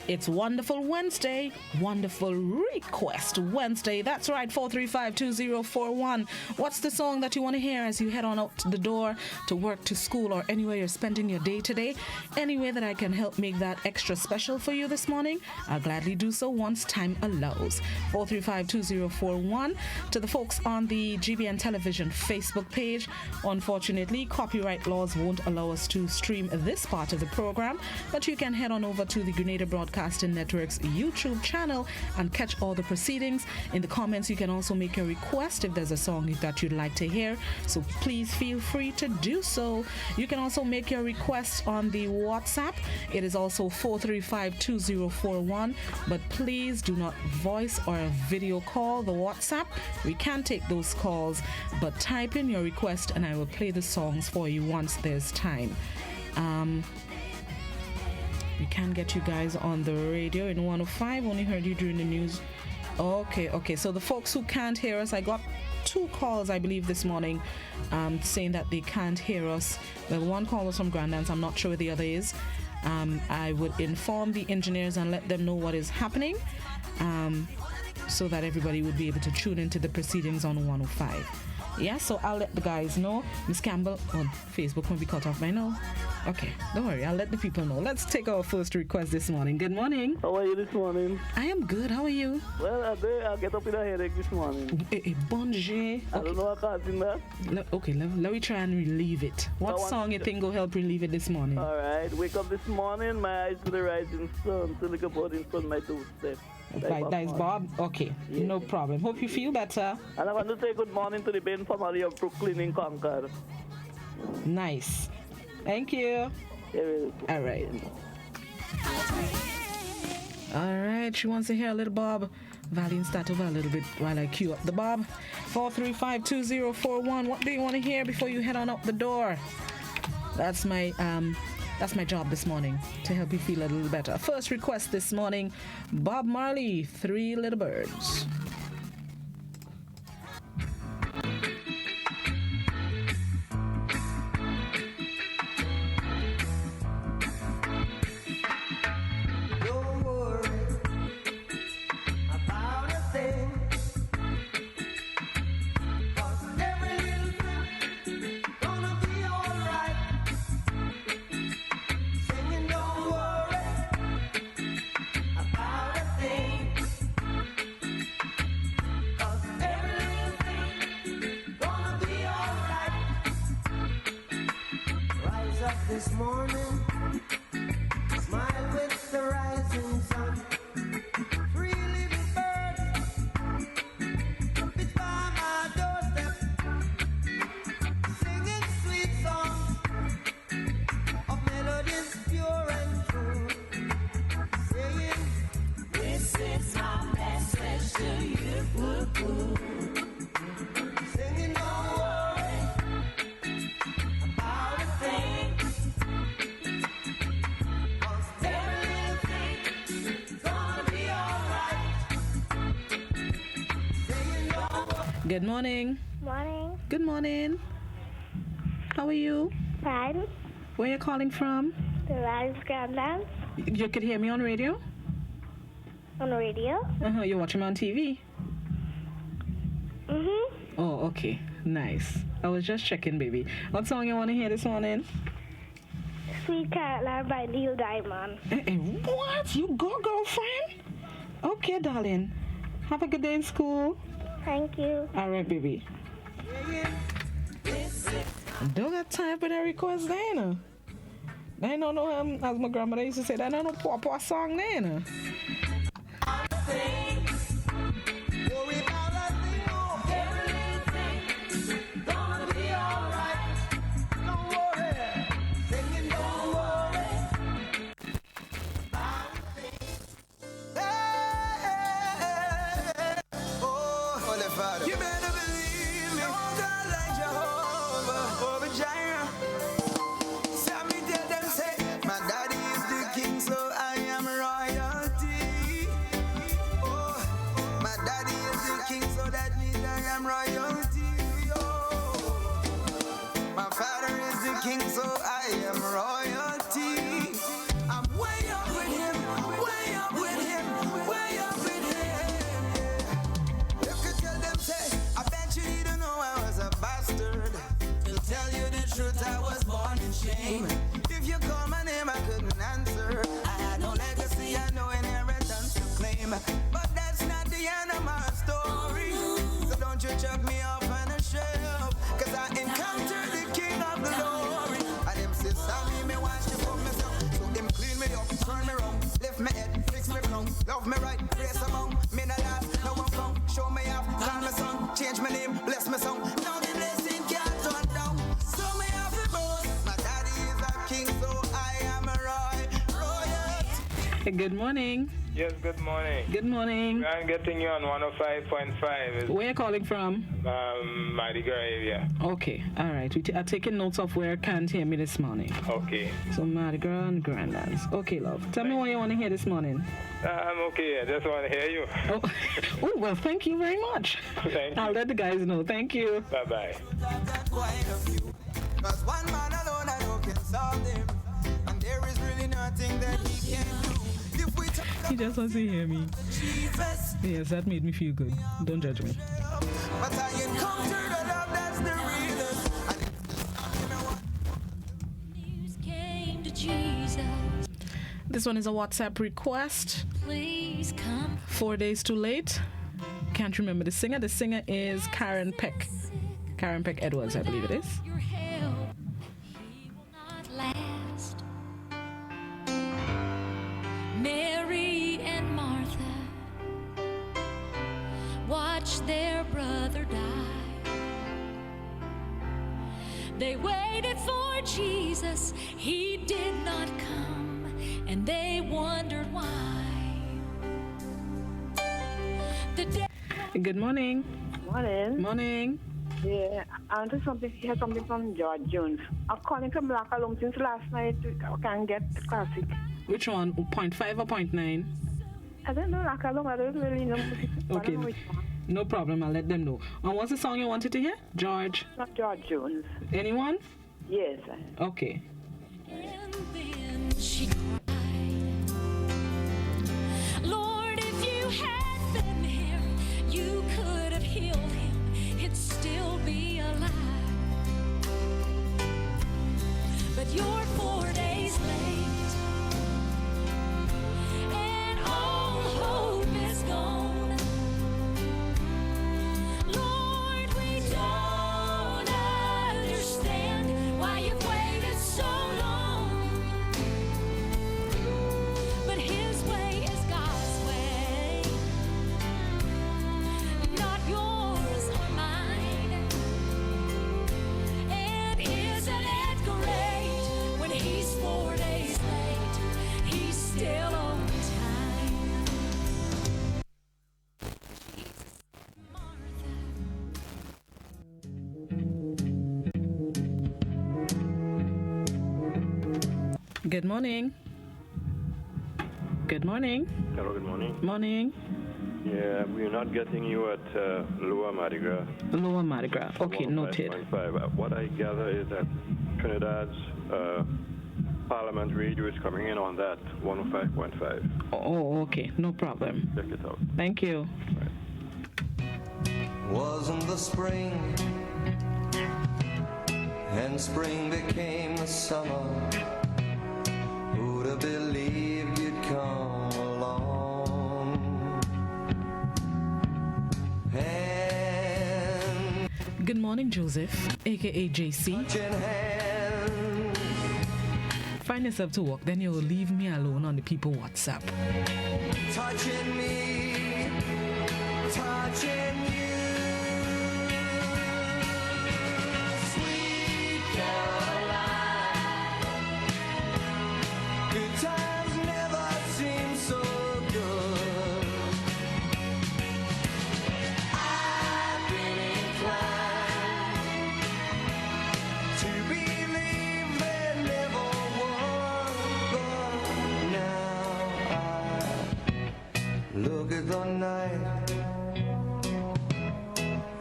It's Wonderful Wednesday, Wonderful Request Wednesday. That's right, 435-2041. What's the song that you want to hear as you head on out the door to work, to school, or anywhere you're spending your day today? Any way that I can help make that extra special for you this morning, I'll gladly do so once time allows. 435-2041. To the folks on the GBN Television Facebook page, unfortunately, copyright laws won't allow us to stream this part of the program, but you can head on over to the Grenada Broadcasting Network's YouTube channel and catch all the proceedings. In the comments, you can also make a request if there's a song that you'd like to hear, so please feel free to do so. You can also make your request on the WhatsApp. It is also 435-2041, but please do not voice or video call the WhatsApp. We can take those calls, but type in your request and I will play the songs for you once there's time. We can get you guys on the radio in 105. Only heard you during the news. Okay. So the folks who can't hear us, I got 2 calls, I believe, this morning saying that they can't hear us. Well, one call was from Grandance. I'm not sure where the other is. I would inform the engineers and let them know what is happening so that everybody would be able to tune into the proceedings on 105. Yeah, so I'll let the guys know. Miss Campbell on Facebook won't be cut off by now. Okay, don't worry, I'll let the people know. Let's take our first request this morning. Good morning. How are you this morning? I am good. How are you? Well, I get up with a headache this morning. Bonjour. I don't know what causing that. Okay, let me try and relieve it. What song you think will help relieve it this morning? All right, wake up this morning, my eyes to the rising sun, to look about in front of my doorstep. That is Bob? Okay, yeah. No problem. Hope you feel better. And I want to say good morning to the Ben family of Brooklyn in Concord. Nice. Thank you. All right. All right, she wants to hear a little Bob. Valiant, start over a little bit while I queue up the Bob. 435-2041. What do you want to hear before you head on out the door? That's my job this morning, to help you feel a little better. First request this morning, Bob Marley, 3 Little Birds. This morning, to you. Singing, don't worry about a thing. 'Cause every little thing is gonna be alright. Singing, don't worry. Good morning. Morning. Good morning. How are you? Fine. Where are you calling from? The Rise Grenada. You could hear me on radio? On radio? Uh-huh. You're watching me on TV? Mm-hmm. Oh, okay. Nice. I was just checking, baby. What song you want to hear this morning? Sweet Caroline by Neil Diamond. What? You go, girlfriend? Okay, darling. Have a good day in school. Thank you. All right, baby. Don't got time for that request, Dana. I don't know, as my grandmother used to say, I don't know Papa song, Dana. You better believe me. Oh, God, like Jehovah, over Jireh. Some me tell them say, my daddy is the king, so I am royalty. Oh, my daddy is the king, so that means I am royalty. Oh, my father is the king, so I am royalty. I'm way up with him, way up with him, way up with him. You could tell them, say, I bet you don't know I was a bastard. To tell you the truth, I was born in shame. If you call my name, I couldn't answer. I had no legacy, I no inheritance to claim. But that's not the end of my story. So don't you chuck me off on a shelf. Cause I encountered the king of glory. And him says, Sammy, me wash you for myself. So him clean me up, turn me round, lift me head, fix me crown, love me right, grace among. Me not last, no one found, show me off, call me son, change my name, bless me song. Now the blessing can't turn down. So me have the boss. My daddy is a king, so I am a royalty. Good morning. Yes, good morning. Good morning. I'm getting you on 105.5. Where are you calling from? Mardi Gras area. Okay, all right. I'm taking notes of where can't hear me this morning. Okay. So Mardi Gras and Grandlands. Okay, love. Tell me what you want to hear this morning. I'm okay. I just want to hear you. Oh, well, thank you very much. Thank you. I'll let the guys know. Thank you. Bye-bye. Cause one man alone I know can solve them. And there is really nothing that he can do. If we talk He just wants to hear me. Jesus, Yes, that made me feel good. Don't judge me. but I encountered a love that's the realest. Came to Jesus. This one is a WhatsApp request. Please come. 4 days too late. Can't remember the singer. The singer is Karen Peck. Karen Peck Edwards, I believe it is. Your help, he will not last. Mary and Martha watched their brother die. They waited for Jesus, he did not come, and they wondered why. The day Good morning. Morning. Morning. Yeah, I want to hear something from George Jones. I'm calling from Black Alum since last night. I can't get the classic. Which one? 0.5 or 0.9? I don't know Black Alum. I don't really know. Okay. No problem. I'll let them know. And what's the song you wanted to hear? George? Not George Jones. Anyone? Yes. Okay. And then she cried, Lord, if you had been here, you could have healed him. He'd still be alive. But you're 4 days late, and all hope is gone. Lord, we don't understand why you've waited so long. Good morning. Good morning. Hello, good morning. Morning. Yeah, we're not getting you at Lower Mardi Gras. Lower Mardi Gras. Okay, noted. 105.5. What I gather is that Trinidad's Parliament radio is coming in on that 105.5. Oh, okay. No problem. Check it out. Thank you. Wasn't the spring, and spring became the summer. Who'd have believed you'd come along? And good morning, Joseph, aka JC. Find yourself to work, then you'll leave me alone on the people WhatsApp. Touching me, touching you, sweet Caroline. Good times never seem so good. I've been inclined to believe there never was, but now I look at the night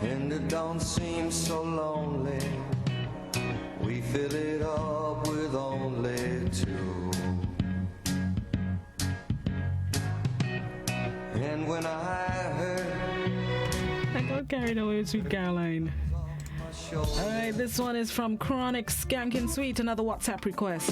and it don't seem so lonely. We fill it up with only two. And when I heard I got carried away with Sweet Caroline. All right, this one is from Chronic Skankin' Sweet, another WhatsApp request.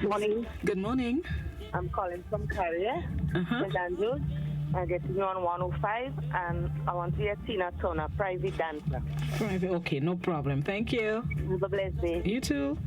Morning. Good morning. I'm calling from Carrier, St. Andrews. I'm getting you on 105, and I want to hear Tina Turner, Private Dancer. Private, okay, no problem. Thank you. Have a blessed day. You too.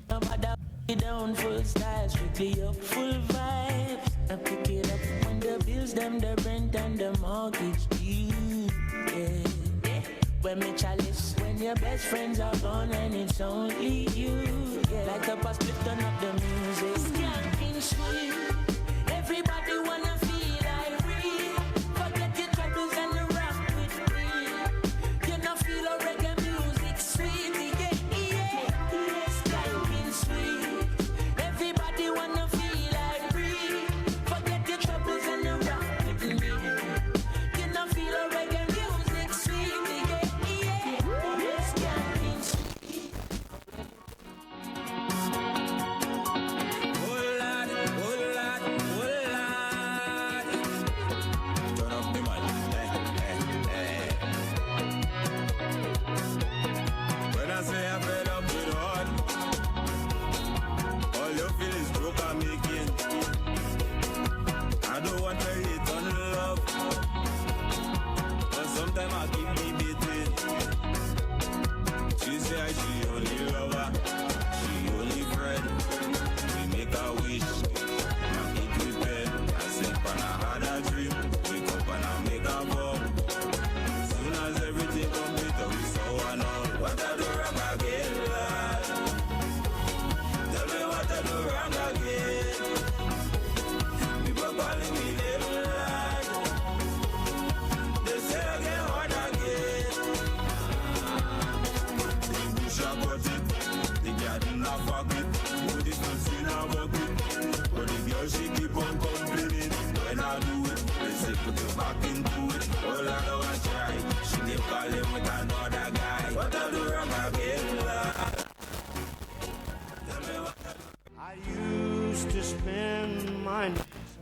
Down full style, strictly up full vibes. I pick it up when the bills, them, the rent and the mortgage due. Yeah. When me chalice, when your best friends are gone and it's only you. Yeah. Light up a split, turn up the music. Skanking sweet. Everybody wanna feel like free. Forget your troubles and rock with me. You know feel a reggae music sweet. Yeah, yeah, yeah. Skanking sweet. Everybody wanna feel like free. Forget your troubles and rock with me. You know feel a reggae music sweet.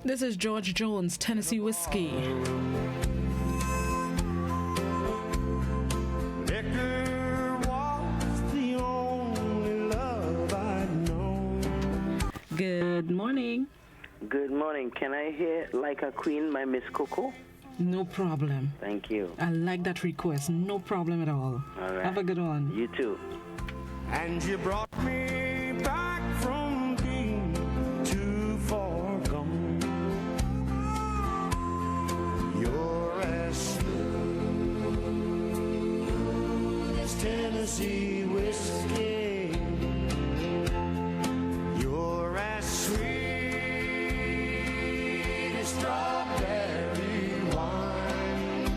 This is George Jones, Tennessee Whiskey. Liquor was the only love I'd known. Good morning. Good morning. Can I hear Like a Queen by Miss Coco? No problem. Thank you. I like that request. No problem at all. All right. Have a good one. You too. And you brought me back from being too far gone. boozy whiskey. You're as sweet as strawberry wine.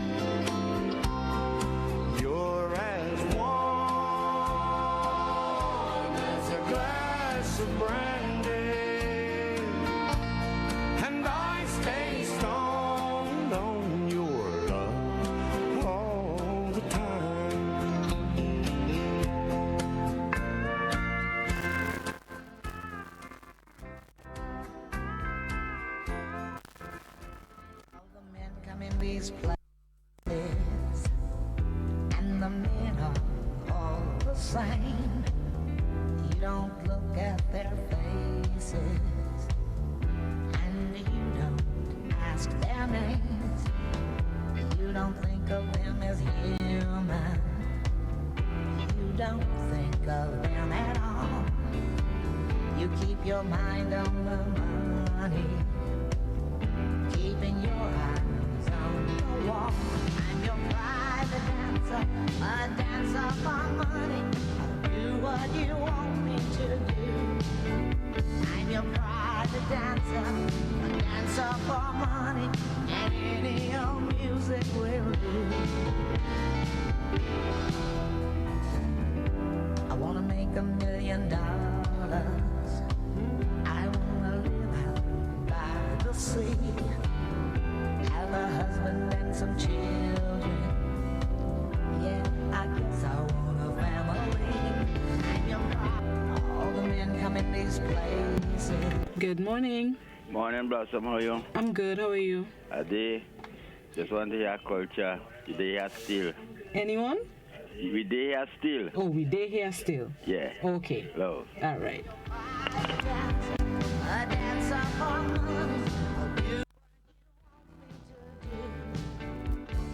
You're as warm as a glass of brandy, and I stay stoned on your love all the time. All the men come in these places, and the men are all the same. You don't look at their faces, and you don't ask their names. You don't think of them as human. You don't think of them at all. You keep your mind on the money, keeping your eyes on the wall. I'm your private dancer, a dancer for money. Do what you want me to do. I'm your private dancer, a dancer for money, and any old music will do. I wanna make $1 million. I wanna live out by the sea, have a husband and some children. Yeah, I guess I want a family. I'm your private. All the men come in these places. Good morning. Morning, Blossom. How are you? I'm good. How are you? A day. Just want to hear culture. We day here still. Anyone? We day here still. Oh, we day here still. Yeah. Okay. Love. All right. A dancer for money.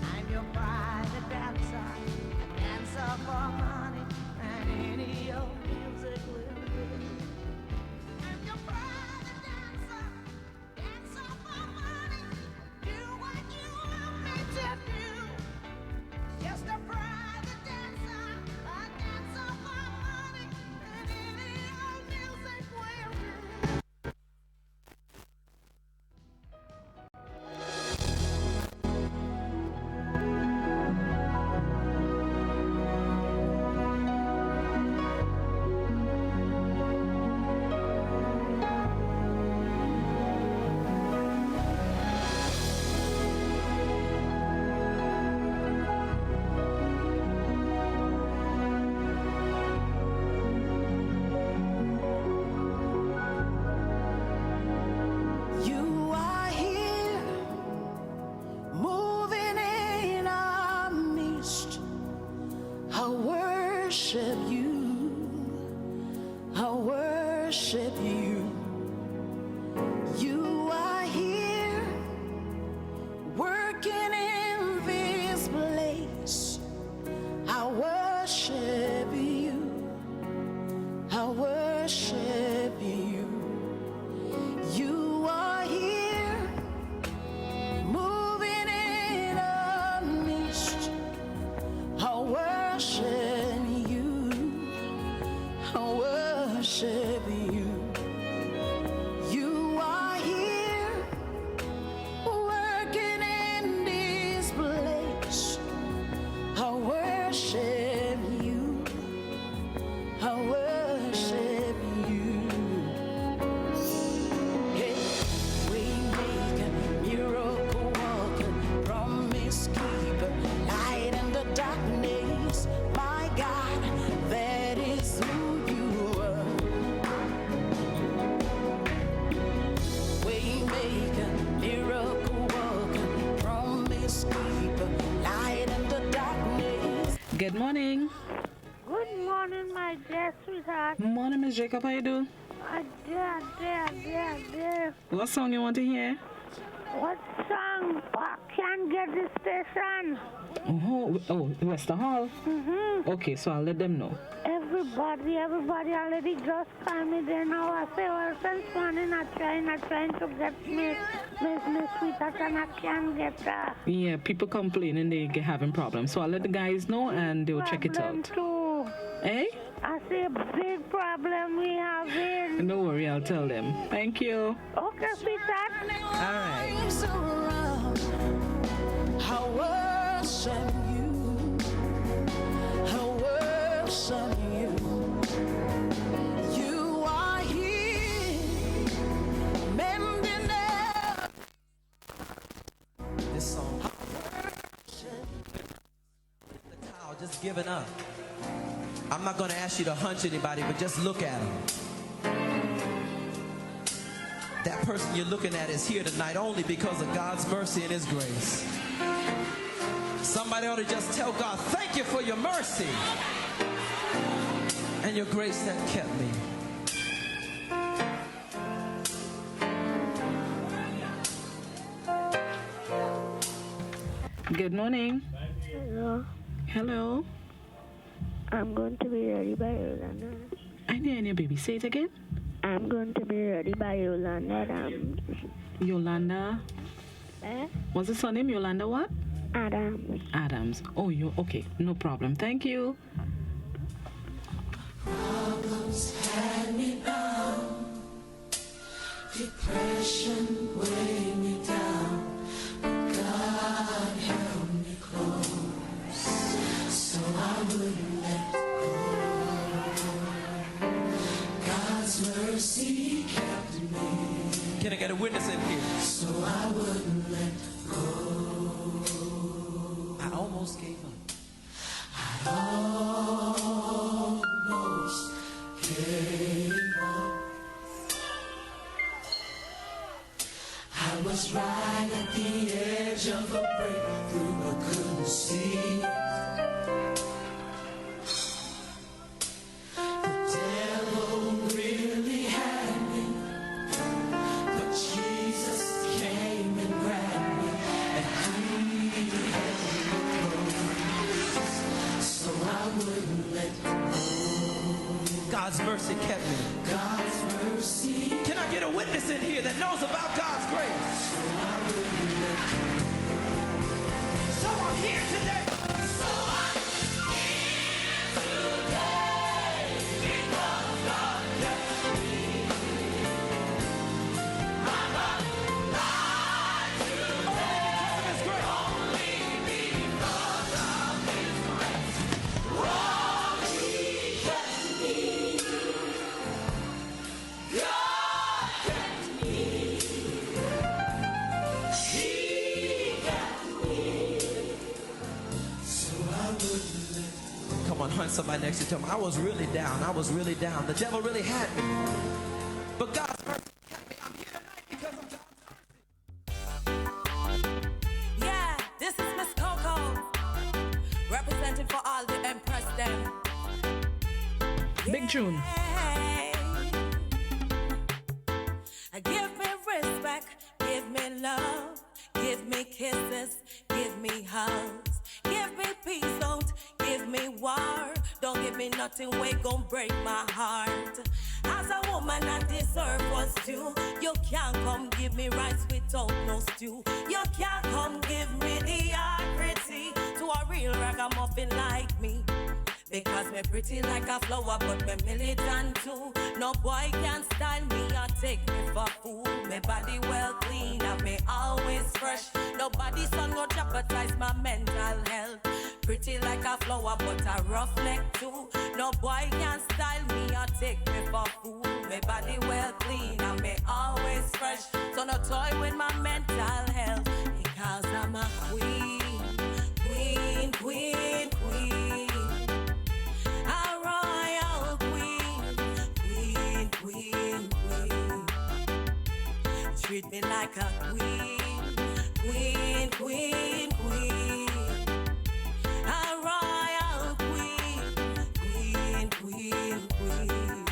I'm your private dancer, a dancer for money, and any old music will do. I'm your private dancer, dancer for money. Do what you want me to do. Just a private dancer, a dancer for money, and any old music will do. You are here, moving in our midst. I worship you. I worship you. You are here, working in this place. I worship you. I worship you. You are here, moving in our midst. I worship you. I worship you. You are here, working in this place. I worship you. I worship you. Hey, we make a miracle walking, promise keeper, light in the darkness. My God, that is who you are. We make a miracle walking, promise keeper, light in the darkness. Good morning. Good morning, my dear sweetheart. Morning, Miss Jacob. How you doing? Dear. What song you want to hear? What song? I can't get the station. Oh, Western Hall. Okay, so I'll let them know. Everybody already just called me there now. I say, well, since morning I'm trying to get me sweetheart and I can't get her. Yeah, people complaining they having problems. So I'll let the guys know and they'll check it out. Too. Eh? I see a big problem we have here. Don't worry, I'll tell them. Thank you. Okay, sweetheart. All right. I worship you. I worship you. You are here, mending up. This song. The towel, just giving up. I'm not going to ask you to hunch anybody, but just look at them. That person you're looking at is here tonight only because of God's mercy and His grace. Somebody ought to just tell God, thank you for your mercy and your grace that kept me. Good morning. Hello. Hello. I'm going to be ready by Yolanda. I didn't hear, baby. Say it again. I'm going to be ready by Yolanda Adams. Yolanda? Eh? What's the surname? Yolanda what? Adams. Adams. Oh, you okay. No problem. Thank you. Problems had me bound. Depression weighed me down. But God held me close, so I wouldn't let go. God's mercy kept me. Can I get a witness in here? So I wouldn't let go. I almost gave up. I almost gave up. I was right at the edge of a breakthrough, but couldn't see. The devil really had me, but Jesus came and grabbed me, and He held me close, so I wouldn't let go. God's mercy kept me. God's mercy. Can I get a witness in here that knows about God's grace? So I wouldn't let go. So I'm here today. So I'm here today because God kept me. I'm alive today only because of His grace. Oh, He kept me. God kept me. He kept me. So I wouldn't let go. Come on, hunt somebody next to you. Tell them, I was really down. I was really down. The devil really had me. But God's mercy kept me. I'm here tonight because of God's mercy. Yeah, this is Miss Coco, representing for all the Empress them. Big tune. Give me respect, give me love, give me kisses, give me hugs, give me peace, don't give me war, don't give me nothing way gon' break my heart. As a woman I deserve what's due. You can't come give me rice without no stew. You can't come give me the pretty to a real ragamuffin like me. Because me pretty like a flower, but me militant too. No boy can style me or take me for fool. Me body well clean and me always fresh. Nobody's son go jeopardize my mental health. Pretty like a flower, but a rough neck too. No boy can style me or take me for fool. Me body well clean and me always fresh. So no toy with my mental health. Because I'm a queen, queen, queen, queen. A royal queen, queen, queen, queen. Treat me like a queen, queen, queen, queen. A royal queen, queen, queen, queen.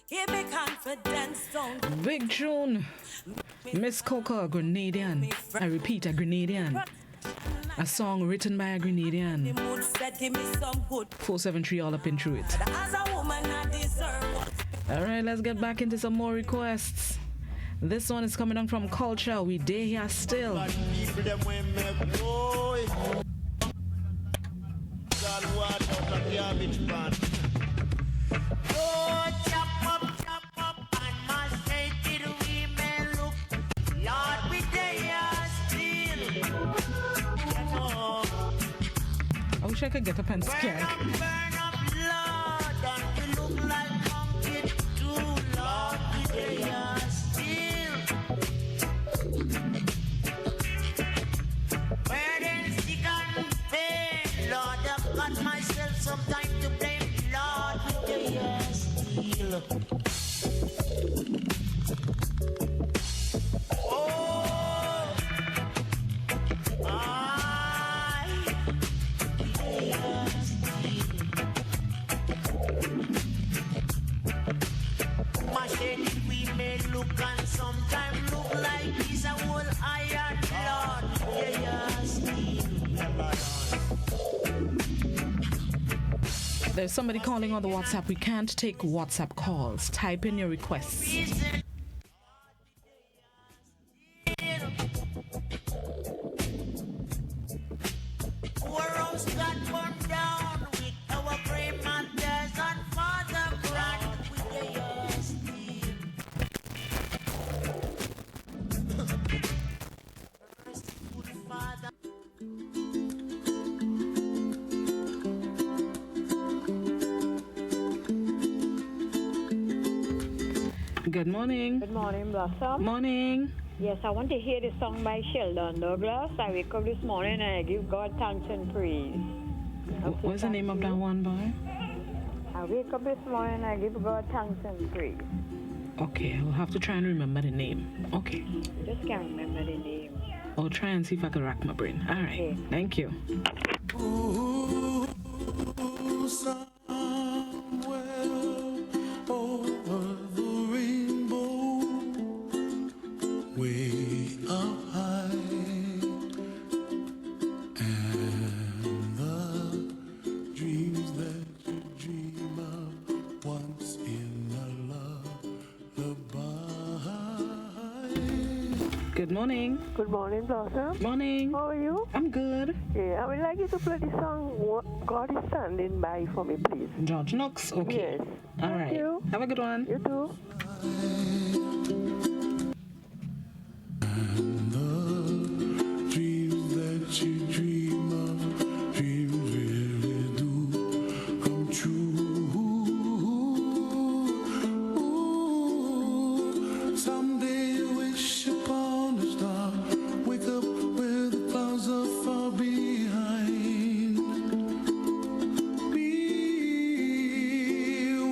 Give me confidence, don't. Big tune. Miss Coco, a Grenadian. I repeat, a Grenadian. A song written by a Grenadian. 473 all up and through it. All right, let's get back into some more requests. This one is coming on from Culture. We day here still. God, what wish I could get up and scare. Some time to blame, Lord, with the years still. Oh, I years still. Machine we may look and sometimes look like he's a whole iron, Lord, with the years still. There's somebody calling on the WhatsApp. We can't take WhatsApp calls. Type in your requests. Good morning. Good morning, Blossom. Morning. Yes, I want to hear the song by Sheldon Douglas. I wake up this morning and I give God thanks and praise. What's the name of that one, boy? I wake up this morning and I give God thanks and praise. Okay, I'll have to try and remember the name. Okay. Just can't remember the name. I'll try and see if I can rack my brain. All right. Okay. Thank you. Ooh, somewhere over the rainbow, way up high, and the dreams that you dream of once in a lullaby. Good morning. Good morning, Blossom. Morning. How are you? I'm good. Yeah, I would like you to play the song God is Standing By for me, please. George Knox? Okay. Yes. All Thank right. you. Have a good one. You too. And the dreams that you dream of, dreams really do come true. Ooh, someday you wish upon a star, wake up where the clouds are far behind. Be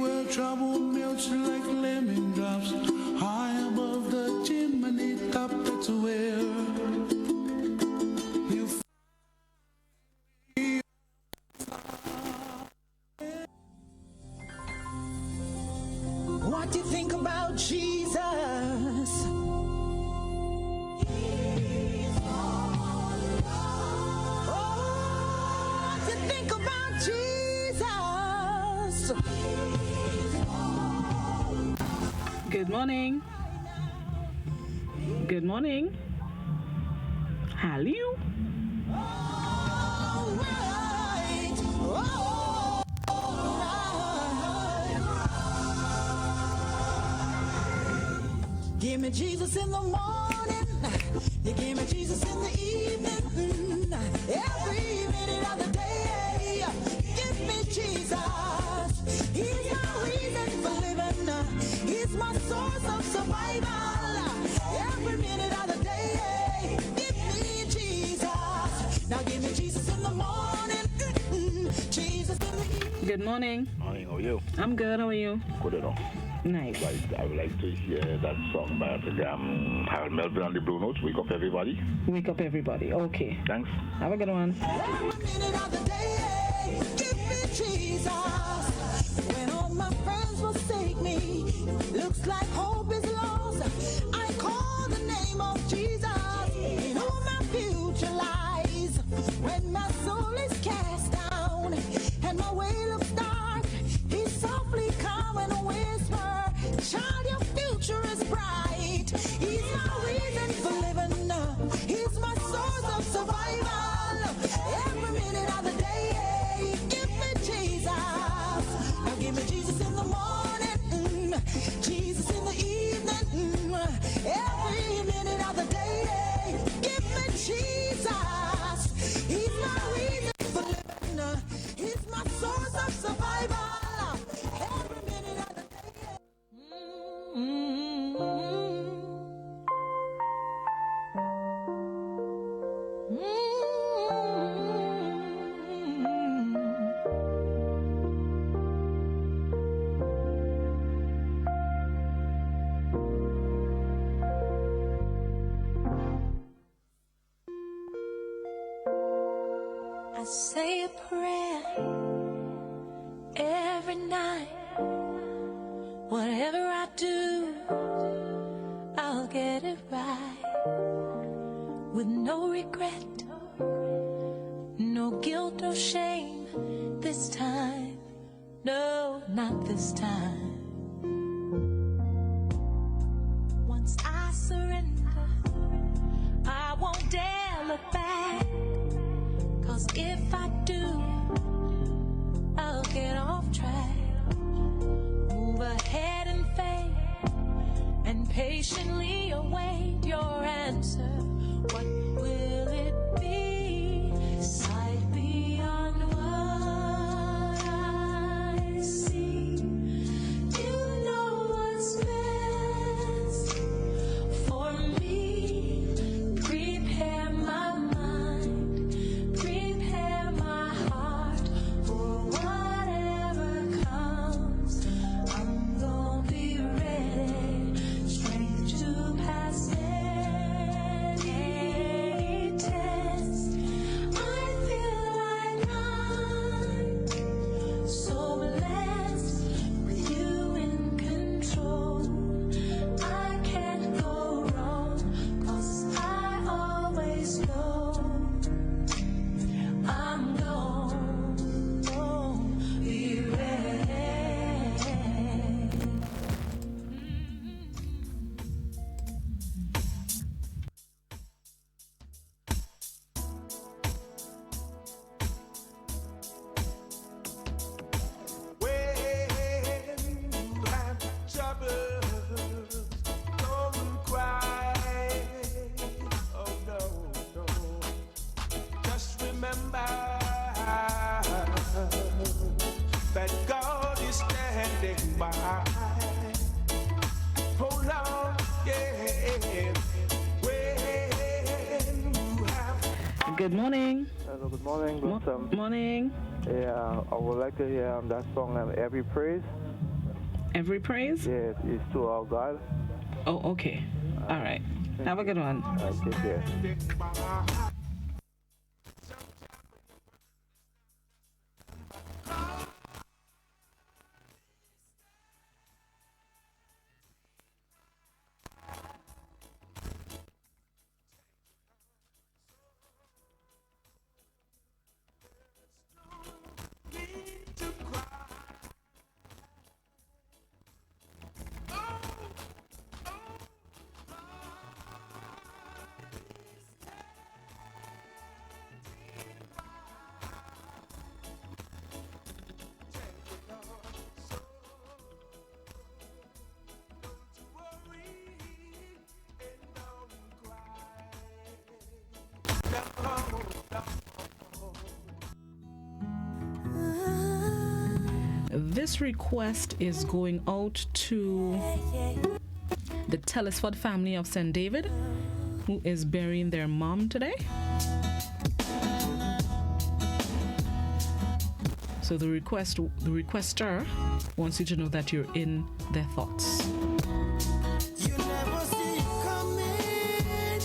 where trouble melts like lemon drops, high above the chimney top. That's where you feel. What do you think about Jesus? Oh, what do you think about Jesus? Good morning. Good morning. Hello. Give me Jesus in the morning. You give me Jesus in the evening. Every minute of the day. Give me Jesus. He's my reason for living. He's my source of survival. Every minute of the day. Give me Jesus. Now give me Jesus in the morning. Jesus in the evening. Good morning. Morning, how are you? I'm good. How are you? Good enough. Nice. Right, I would like to hear that song by Harold Melvin and the Blue Notes, Wake Up Everybody. Wake up, everybody. Okay. Thanks. Have a good one. Every minute of the day, give me Jesus. When all my friends forsake me, looks like hope is lost. I call the name of Jesus. In whom my future lies. When my soul is cast down and my way looks dark, He softly come and whisper, child, your future is bright. He's my reason for living. He's my source of survival. Every minute of the day, give me Jesus. Now give me Jesus in the morning, Jesus in the evening. Every minute of the day, give me Jesus. He's my reason for living. I say a prayer every night. Whatever I do, I'll get it right. With no regret, no guilt or shame this time. No, not this time. Once I surrender, I won't dare look back. 'Cause if I do, I'll get off track. Move ahead in faith and patiently await your answer. What will it be? Sight beyond what I see. You know what's best for me. Prepare my mind, prepare my heart for whatever comes. I'm gonna be ready, strength to pass any test. I feel like I'm so blessed with you in control. I can't go wrong, 'cause I always know I'm gonna be ready. When you have troubles, don't cry. Oh no, no. Just remember that God is standing by. Hold on, yeah. When you have Good morning. Hello, good morning. Morning. Yeah, I would like to hear that song, Every Praise. Every praise? Yes, it's to our God. Oh, okay. All right. Have a good one. Take care. This request is going out to the Telesford family of St. David, who is burying their mom today. So the requester wants you to know that you're in their thoughts. you never see it coming,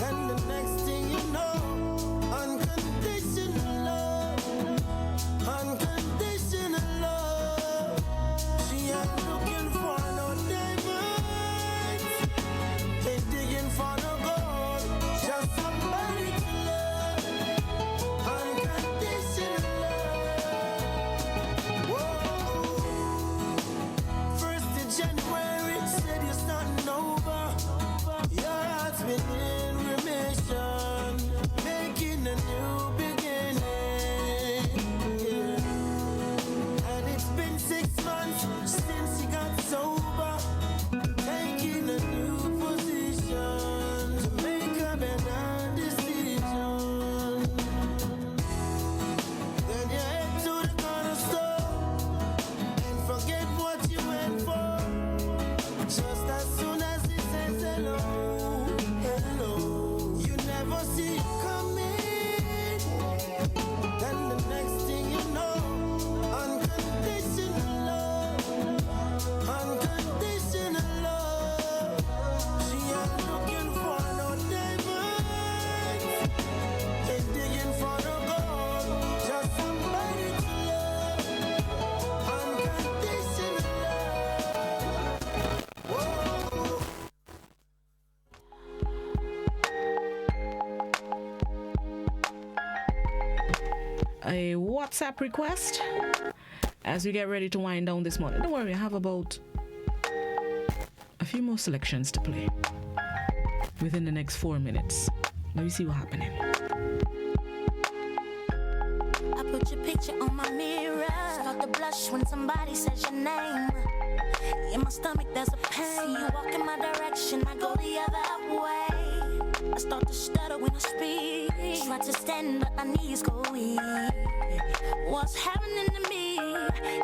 and the next thing you know, unconditional love, unconditional love. She ain't looking for no diamonds, ain't digging for no gold, just somebody to love, unconditional love. Whoa. First a WhatsApp request as we get ready to wind down this morning. Don't worry, I have about a few more selections to play within the next 4 minutes. Let me see what's happening. I put your picture on my mirror. Start to blush when somebody says your name. In my stomach there's a pain. See you walk in my direction, I go the other way. I start to stutter when I speak. Try to stand but my knees go weak. What's happening to me?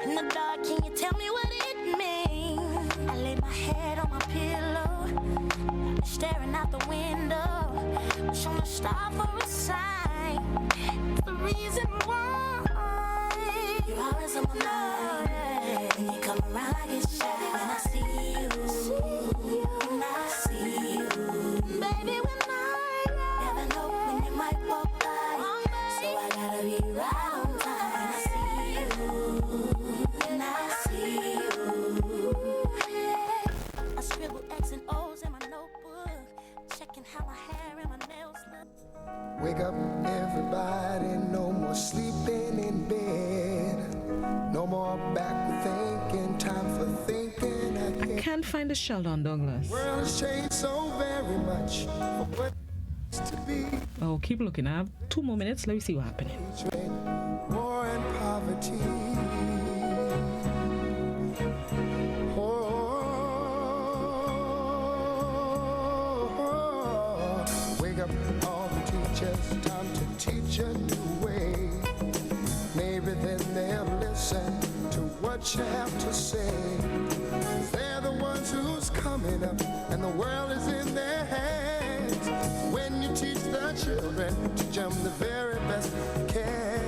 In the dark, can you tell me what it means? I lay my head on my pillow, staring out the window, wish on a star for a sign. It's the reason why you're always on my mind. When you come around, I get shy when I see you. When I see you, baby, when I never know when you might walk by, so I gotta be right on time. When I see you, when I see you, I scribble X and O's in my notebook, checking how my hair and my nails look. Wake up, everybody, no more sleeping in bed. No more back thinking, time for thinking ahead. Can't find the Sheldon Douglas. The world has changed so very much from what it used to be. Oh, keep looking. I have 2 more minutes. Let me see what's happening. War and poverty. Wake up all the teachers, time to teach a new way. Maybe then they'll listen to what you have to say. They're the ones who's coming up, and the world is in their hands. When you teach the children, teach them the very best you can.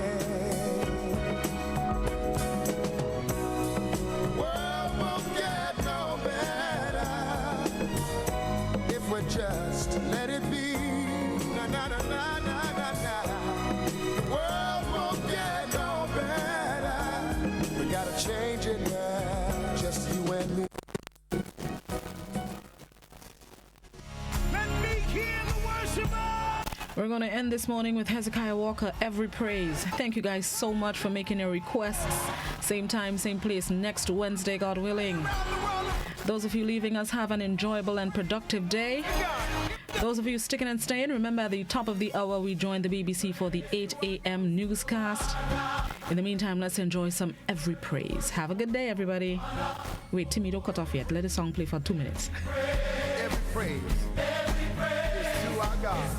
The world won't get no better if we just let it be. Na na na na na na na. The world won't get no better. We gotta change it now, just you and me. Let me hear the worshiper. We're going to end this morning with Hezekiah Walker, Every Praise. Thank you guys so much for making your requests. Same time, same place, next Wednesday, God willing. Those of you leaving us, have an enjoyable and productive day. Those of you sticking and staying, remember at the top of the hour, we join the BBC for the 8 a.m. newscast. In the meantime, let's enjoy some Every Praise. Have a good day, everybody. Wait, Timmy, don't cut off yet. Let the song play for 2 minutes. Every praise is to our God.